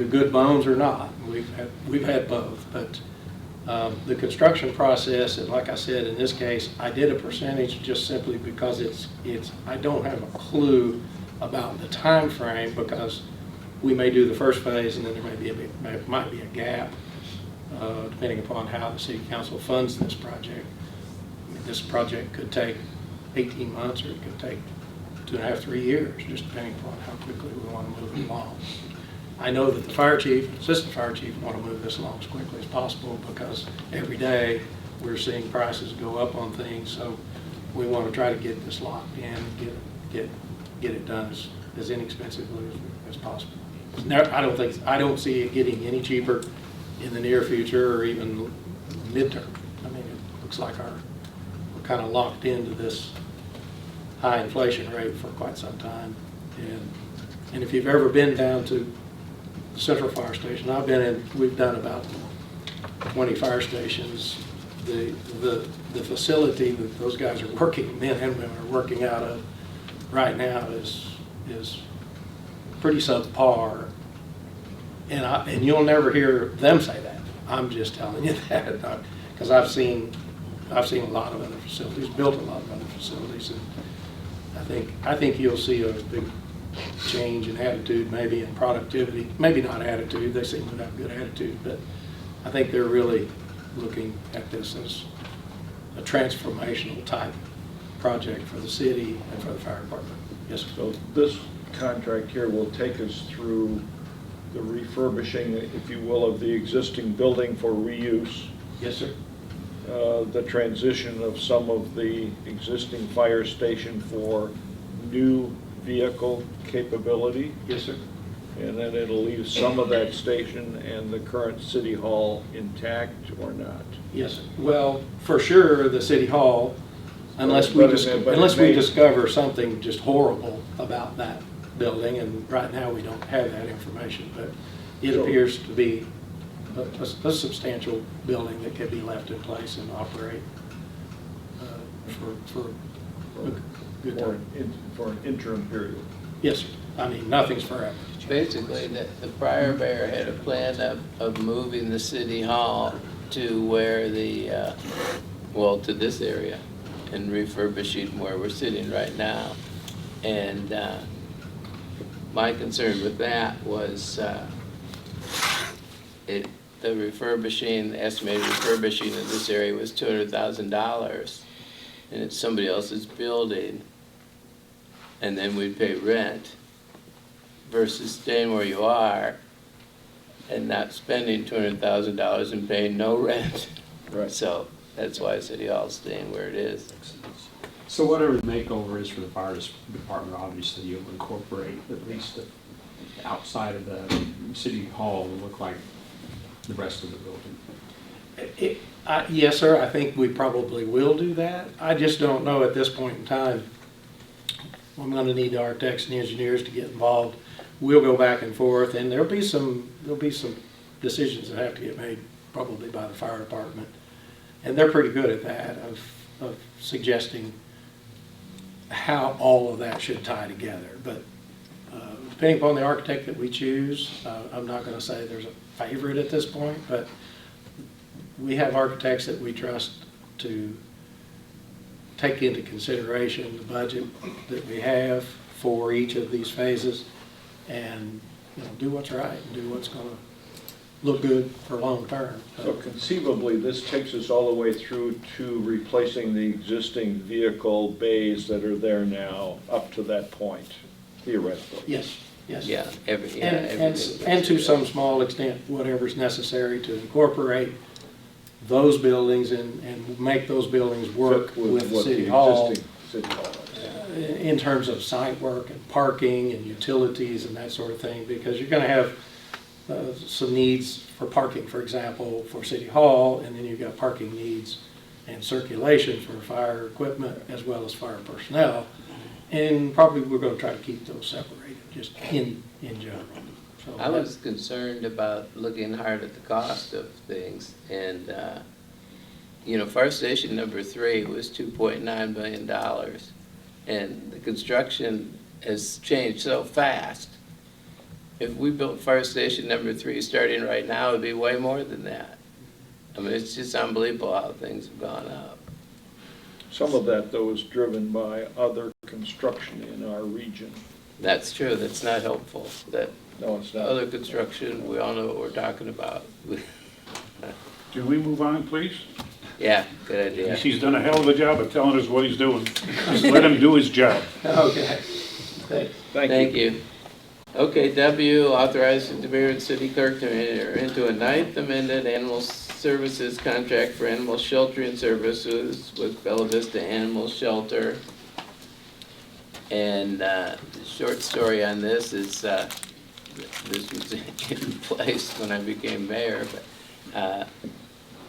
good bones or not. We've had both, but the construction process, and like I said, in this case, I did a percentage just simply because I don't have a clue about the time frame, because we may do the first phase and then there might be a gap depending upon how the city council funds this project. I mean, this project could take 18 months or it could take 2.5, 3 years, just depending upon how quickly we want to move it along. I know that the fire chief, assistant fire chief want to move this along as quickly as possible, because every day we're seeing prices go up on things, so we want to try to get this locked in, get it done as inexpensively as possible. I don't see it getting any cheaper in the near future or even midterm. I mean, it looks like we're kind of locked into this high inflation rate for quite some time. And if you've ever been down to the Central Fire Station, we've done about 20 fire stations. The facility that those guys are working, men and women are working out of right now is pretty subpar. And you'll never hear them say that. I'm just telling you that because I've seen a lot of other facilities, built a lot of other facilities, and I think you'll see a big change in attitude, maybe in productivity, maybe not attitude. They seem to have good attitude, but I think they're really looking at this as a transformational type project for the city and for the fire department. Yes, sir. So this contract here will take us through the refurbishing, if you will, of the existing building for reuse. Yes, sir. The transition of some of the existing fire station for new vehicle capability. Yes, sir. And then it'll leave some of that station and the current city hall intact or not? Yes, sir. Well, for sure, the city hall, unless we But discover something just horrible about that building, and right now we don't have that information, but it appears to be a substantial building that could be left in place and operate for a good time. For an interim period. Yes, sir. I mean, nothing's forever. Basically, the prior mayor had a plan of moving the city hall to where to this area and refurbishing where we're sitting right now. And my concern with that was the the refurbishing, estimated refurbishing of this area was $200,000, and it's somebody else's building, and then we'd pay rent, versus staying where you are and not spending $200,000 and paying no rent. Right. So that's why City Hall's staying where it is. So whatever the makeover is for the fire department, obviously you'll incorporate at least the outside of the city hall will look like the rest of the building. Yes, sir, I think we probably will do that. I just don't know at this point in time. I'm gonna need the architects and engineers to get involved. We'll go back and forth, and there'll be some decisions that have to get made probably by the fire department. And they're pretty good at that, of suggesting how all of that should tie together. But depending upon the architect that we choose, I'm not gonna say there's a favorite at this point, but we have architects that we trust to take into consideration the budget that we have for each of these phases and, do what's right and do what's gonna look good for long term. So conceivably, this takes us all the way through to replacing the existing vehicle bays that are there now up to that point, theoretically. Yes, yes. Yeah, everything. And to some small extent, whatever's necessary to incorporate those buildings and make those buildings work Fit with what City the Hall. existing City Hall is. In terms of site work and parking and utilities and that sort of thing, because you're gonna have some needs for parking, for example, for City Hall, and then you've got parking needs and circulation for fire equipment as well as fire personnel. And probably we're gonna try to keep those separated, just in general. So I was concerned about looking hard at the cost of things, and, fire station number 3 was $2.9 million, and the construction has changed so fast. If we built fire station number 3 starting right now, it'd be way more than that. I mean, it's just unbelievable how things have gone up. Some of that, though, is driven by other construction in our region. That's true, that's not helpful, that No, it's not. other construction, we all know what we're talking about. Do we move on, please? Yeah, good idea. He's done a hell of a job of telling us what he's doing. Just let him do his job. Okay. Thank you. Okay, W, authorizing the mayor and city clerk to enter into a 9th amended animal services contract for animal sheltering services with Bella Vista Animal Shelter. And the short story on this is, this was in place when I became mayor, but,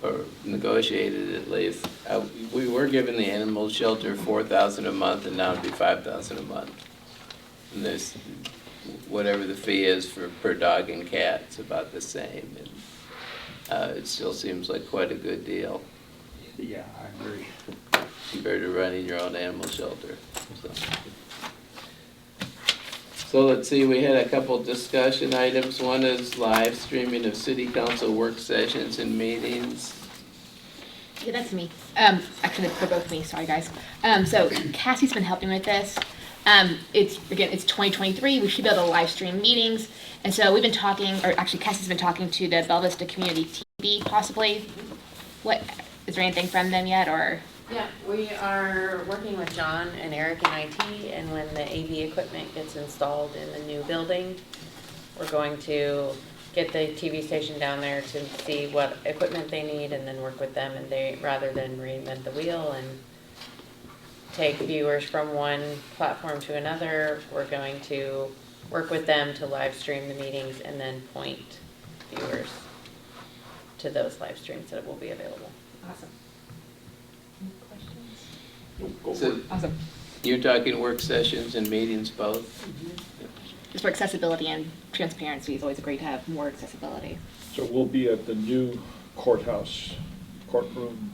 or negotiated at least. We were giving the animal shelter $4,000 a month, and now it'd be $5,000 a month. And there's, whatever the fee is for per dog and cat, it's about the same. And it still seems like quite a good deal Yeah, I agree. compared to running your own animal shelter. So let's see, we had a couple discussion items. One is live streaming of city council work sessions and meetings. Yeah, that's me. Actually, they're both me. Sorry, guys. So Cassie's been helping with this. It's 2023. We should be able to live stream meetings, and so we've been talking, or actually, Cassie's been talking to the Bella Vista Community TV, possibly. What is there anything from them yet, or? Yeah, we are working with John and Eric in IT, and when the AV equipment gets installed in the new building, we're going to get the TV station down there to see what equipment they need and then work with them, and they, rather than reinvent the wheel and take viewers from one platform to another, we're going to work with them to live stream the meetings and then point viewers to those live streams that will be available. Awesome. So Awesome. you're talking work sessions and meetings both? Just for accessibility and transparency, it's always great to have more accessibility. So we'll be at the new courthouse, courtroom.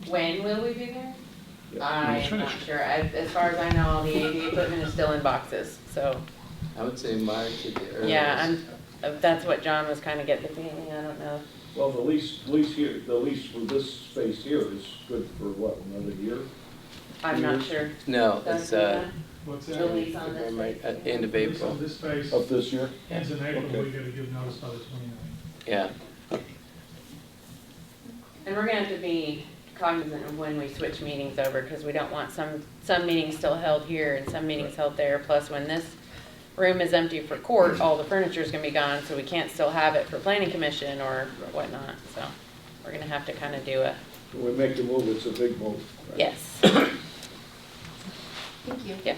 When will we be there? Yeah, I'm not sure. As far as I know, all the AV equipment is still in boxes, so. I would say March at the earliest. Yeah, that's what John was kind of getting the feeling, I don't know. Well, the lease for this space here is good for what, another year? I'm not sure. No, Does it's, that- What's The that? lease on this space. end of April. This phase Of this year? ends in April, Okay. we gotta give notice by the 29th. Yeah, And we're gonna have to be cognizant of when we switch meetings over, because we don't want some meetings still held here and some meetings held there. Plus, when this room is empty for court, all the furniture's gonna be gone, so we can't still have it for planning commission or whatnot. So we're gonna have to kind of do a, When we make the move, it's a big move. right? yes. Thank you. Yeah.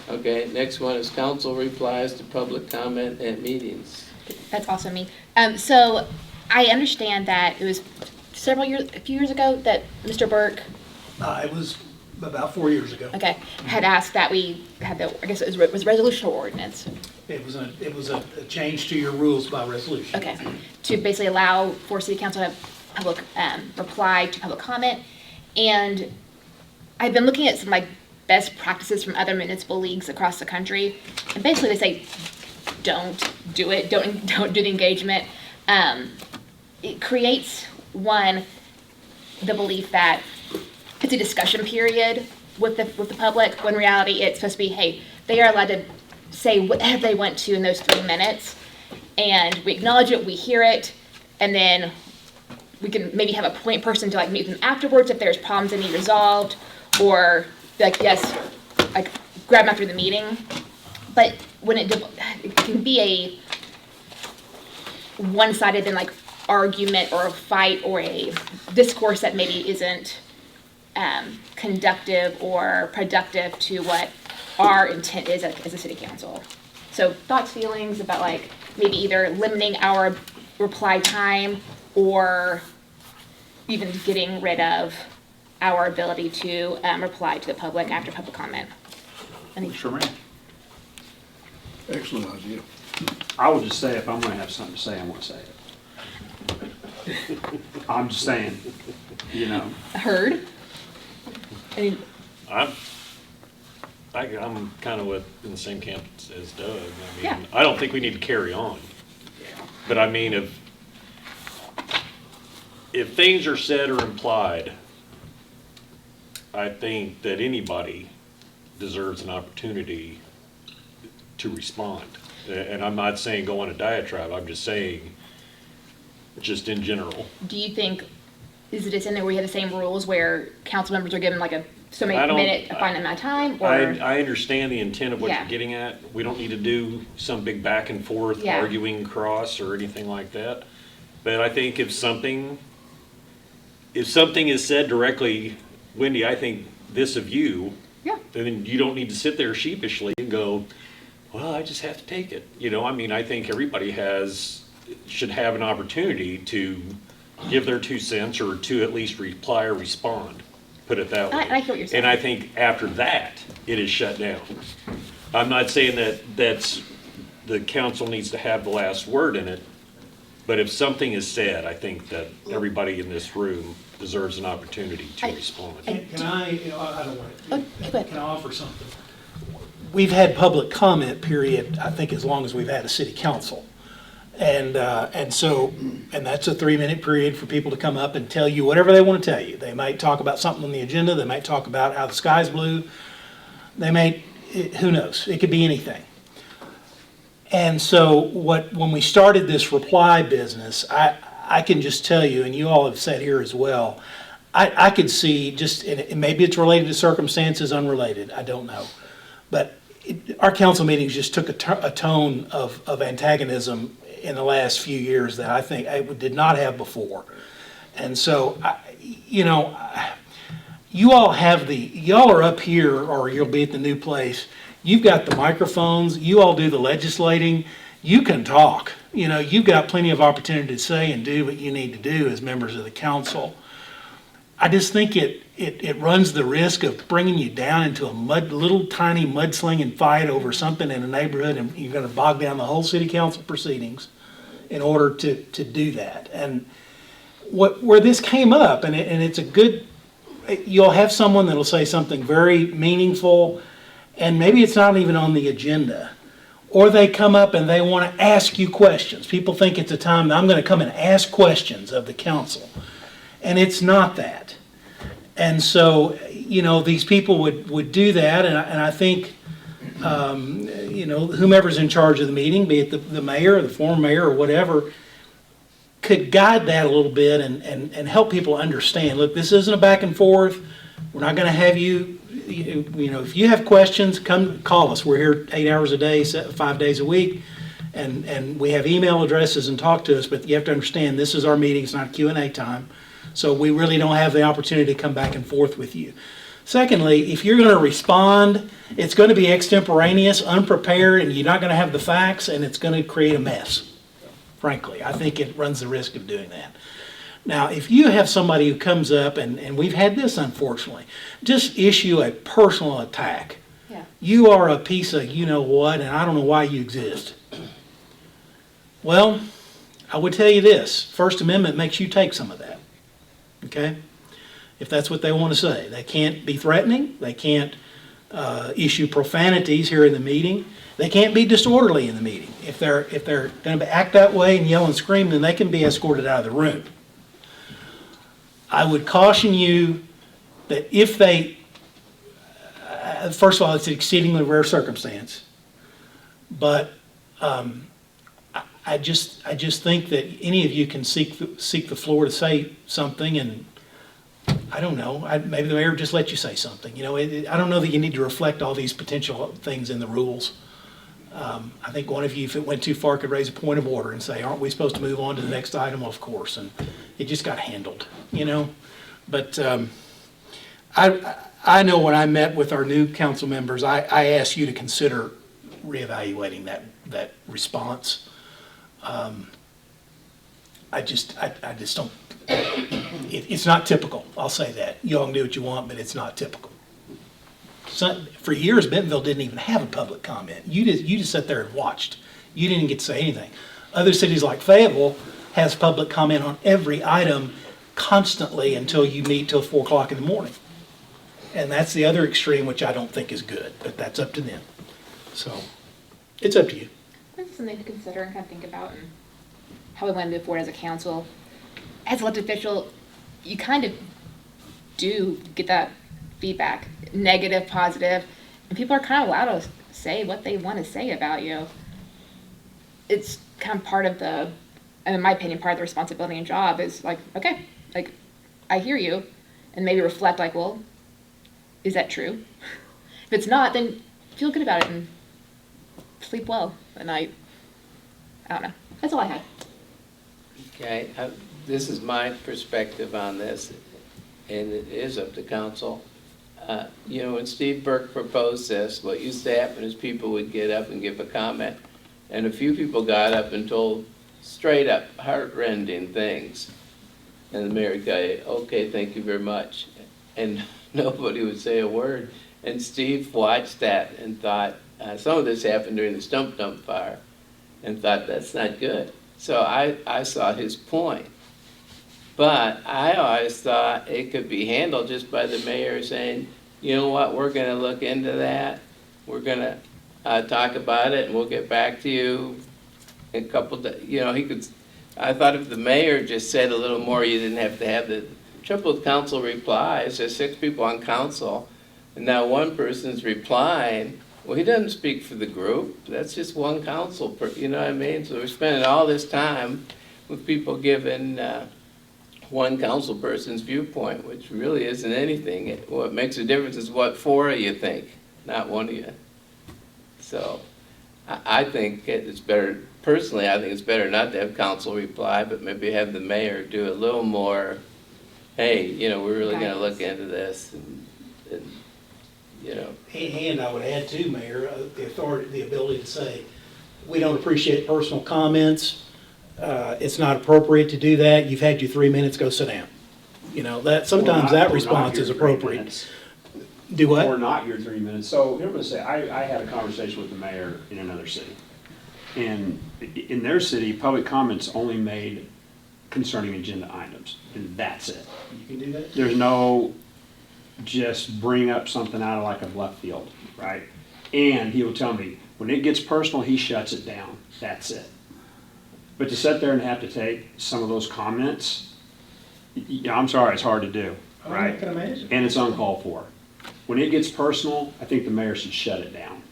okay, next one is council replies to public comment at meetings. That's also me. So I understand that it was a few years ago that Mr. Burke, It was about 4 years ago. okay, had asked that we had I guess it was resolution or ordinance. It was a change to your rules by resolution. Okay, to basically allow for city council to have public, reply to public comment. And I've been looking at some like best practices from other municipal leagues across the country. And basically they say, don't do it, don't do the engagement. It creates, one, the belief that it's a discussion period with the public, when in reality it's supposed to be, hey, they are allowed to say whatever they want to in those 3 minutes, and we acknowledge it, we hear it, and then we can maybe have a point person to like meet them afterwards if there's problems that need resolved, or like, yes, like grab them after the meeting. But when it can be a one-sided then like argument or a fight or a discourse that maybe isn't conductive or productive to what our intent is as a city council. So thoughts, feelings about like maybe either limiting our reply time or even getting rid of our ability to reply to the public after public comment. Sure, man. Excellent idea. I will just say, if I'm gonna have something to say, I'm gonna say it. I'm just saying, you know. Heard? I mean, I'm kind of in the same camp as Doug. I mean, Yeah. I don't think we need to carry on. But I mean, if things are said or implied, I think that anybody deserves an opportunity to respond. And I'm not saying go on a diatribe, I'm just saying, just in general. do you think, is it just in there where you have the same rules where council members are given like a so many I don't- minute, a finite amount of time, or? I understand the intent of what Yeah. you're getting at. We don't need to do some big back and forth Yeah. arguing cross or anything like that. But I think if something is said directly, Wendy, I think this of you, Yeah. then you don't need to sit there sheepishly and go, well, I just have to take it. You know, I mean, I think everybody should have an opportunity to give their 2 cents or to at least reply or respond, put it that way. I hear what you're saying. And I think after that, it is shut down. I'm not saying that the council needs to have the last word in it, but if something is said, I think that everybody in this room deserves an opportunity to respond. Can I, I don't want Oh, to, go ahead. can I offer something? We've had public comment period, I think, as long as we've had a city council. And that's a 3-minute period for people to come up and tell you whatever they want to tell you. They might talk about something on the agenda, they might talk about how the sky's blue, they may, who knows, it could be anything. And so when we started this reply business, I can just tell you, and you all have said here as well, I could see just, and maybe it's related to circumstances, unrelated, I don't know. But our council meetings just took a tone of antagonism in the last few years that I think I did not have before. And so, you all are up here, or you'll be at the new place. You've got the microphones, you all do the legislating, you can talk. You've got plenty of opportunity to say and do what you need to do as members of the council. I just think it runs the risk of bringing you down into a little tiny mudslinging fight over something in a neighborhood, and you're going to bog down the whole city council proceedings in order to do that. And where this came up, and it's a good, you'll have someone that'll say something very meaningful, and maybe it's not even on the agenda. Or they come up and they want to ask you questions. People think it's a time that I'm going to come and ask questions of the council. And it's not that. And so, these people would do that, and I think whomever's in charge of the meeting, be it the mayor or the former mayor or whatever, could guide that a little bit and help people understand, look, this isn't a back and forth. We're not going to have if you have questions, come call us. We're here 8 hours a day, 5 days a week, and we have email addresses and talk to us, but you have to understand this is our meeting, it's not Q&A time. So we really don't have the opportunity to come back and forth with you. Secondly, if you're going to respond, it's going to be extemporaneous, unprepared, and you're not going to have the facts, and it's going to create a mess. Frankly, I think it runs the risk of doing that. Now, if you have somebody who comes up, and we've had this unfortunately, just issue a personal attack. Yeah. You are a piece of you-know-what, and I don't know why you exist. Well, I would tell you this. First Amendment makes you take some of that. Okay? If that's what they want to say. They can't be threatening. They can't issue profanities here in the meeting. They can't be disorderly in the meeting. If they're going to act that way and yell and scream, then they can be escorted out of the room. I would caution you that if they, first of all, it's an exceedingly rare circumstance, but I just think that any of you can seek the floor to say something, and I don't know, maybe the mayor just let you say something. I don't know that you need to reflect all these potential things in the rules. I think one of you, if it went too far, could raise a point of order and say, aren't we supposed to move on to the next item? Of course, and it just got handled, But I know when I met with our new council members, I asked you to consider reevaluating that response. I just don't, it's not typical, I'll say that. You all can do what you want, but it's not typical. For years, Bentonville didn't even have a public comment. You just sat there and watched. You didn't get to say anything. Other cities like Fayetteville has public comment on every item constantly until you meet till 4 o'clock in the morning. And that's the other extreme, which I don't think is good, but that's up to them. So it's up to you. That's something to consider and kind of think about, and how we want to move forward as a council. As an elected official, you kind of do get that feedback, negative, positive, and people are kind of allowed to say what they want to say about you. It's kind of part of the, in my opinion, part of the responsibility and job is like, okay, like, I hear you, and maybe reflect like, well, is that true? If it's not, then feel good about it and sleep well at night. I don't know. That's all I had. Okay, this is my perspective on this, and it is up to council. When Steve Burke proposed this, what used to happen is people would get up and give a comment, and a few people got up and told straight up heart-rending things. And the mayor would go, okay, thank you very much. And nobody would say a word. And Steve watched that and thought, some of this happened during the stump dump fire, and thought that's not good. So I saw his point. But I always thought it could be handled just by the mayor saying, you know what, we're going to look into that. We're going to talk about it, and we'll get back to you in a couple days. He could. I thought if the mayor just said a little more, you didn't have to have the triple council replies. There's 6 people on council, and now one person's replying. Well, he doesn't speak for the group. That's just one council, you know what I mean? So we're spending all this time with people giving one council person's viewpoint, which really isn't anything. What makes a difference is what 4 of you think, not one of you. So I think it's better, personally, I think it's better not to have council reply, but maybe have the mayor do a little more, hey, we're really going to look into this. And And I would add too, Mayor, the ability to say, we don't appreciate personal comments. It's not appropriate to do that. You've had your 3 minutes, go sit down. That sometimes that response is appropriate. Do what? Or not your 3 minutes. So here I'm going to say, I had a conversation with the mayor in another city. And in their city, public comments only made concerning agenda items, and that's it. You can do that? There's no just bring up something out of like a left field, right? And he will tell me, when it gets personal, he shuts it down. That's it. But to sit there and have to take some of those comments, I'm sorry, it's hard to do, right? I can imagine. And it's uncalled for. When it gets personal, I think the mayor should shut it down.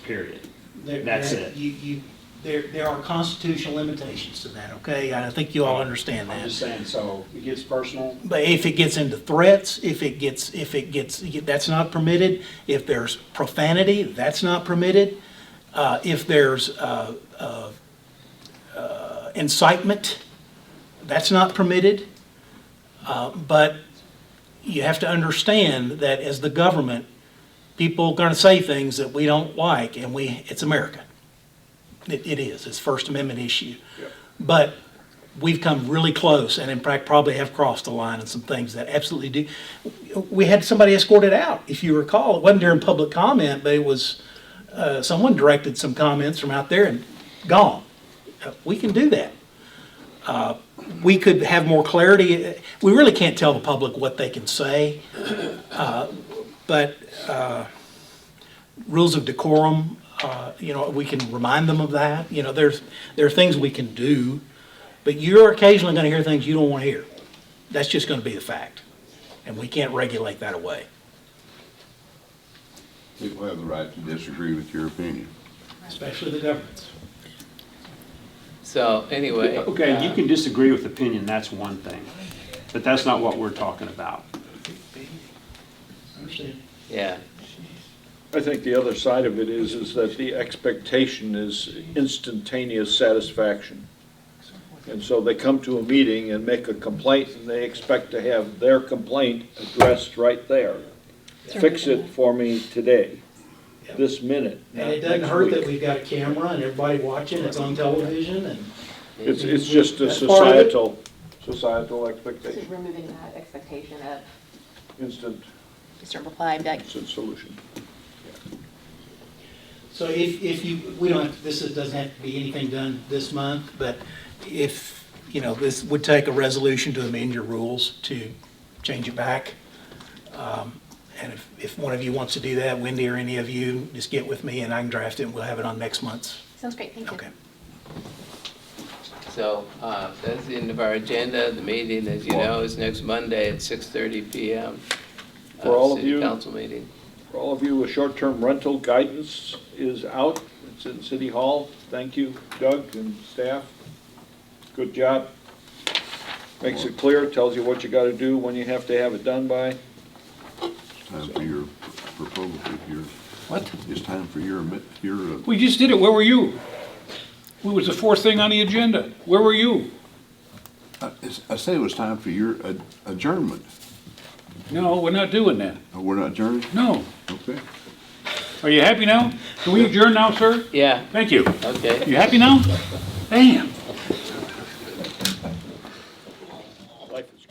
period. There- That's there- it. There are constitutional limitations to that, okay? I think you all understand I'm that. just saying, so it gets personal. But if it gets into threats, that's not permitted. If there's profanity, that's not permitted. If there's incitement, that's not permitted. But you have to understand that as the government, people are going to say things that we don't like, and it's America. It is. It's First Amendment issue. Yep. But we've come really close, and in fact, probably have crossed the line on some things that absolutely do. We had somebody escorted out, if you recall. It wasn't during public comment, but it was, someone directed some comments from out there and gone. We can do that. We could have more clarity. We really can't tell the public what they can say, but rules of decorum, we can remind them of that. There are things we can do, but you're occasionally going to hear things you don't want to hear. That's just going to be the fact, and we can't regulate that away. People have the right to disagree with your opinion. Especially the governments. So anyway. Okay, you can disagree with opinion, that's one thing, but that's not what we're talking about. Understand? Yeah. I think the other side of it is that the expectation is instantaneous satisfaction. And so they come to a meeting and make a complaint, and they expect to have their complaint addressed right there. Fix it for me today, this minute. And it doesn't hurt that we've got a camera and everybody watching, it's on television, and It's just a That's part of it. societal So expectation, removing that expectation of instant reply and be like, solution. so if you, we don't, doesn't have to be anything done this month, but if, this would take a resolution to amend your rules to change it back. And if one of you wants to do that, Wendy or any of you, just get with me and I can draft it and we'll have it on next month's. sounds great, thank you. Okay. So that's the end of our agenda. The meeting, as you know, is next Monday at 6:30 p.m. For all of City you. council meeting. For all of you, a short-term rental guidance is out. It's in City Hall. Thank you, Doug and staff. Good job. Makes it clear, tells you what you gotta do, when you have to have it done by. It's time for your proposal, What? it's time for your. We just did it. Where were you? We was the fourth thing on the agenda. Where were you? I say it was time for your adjournment. No, we're not doing that. Oh, we're not adjourning? No. Okay. Are you happy now? Can we adjourn now, sir? Yeah. Thank you. Okay. You happy now? Damn. Life is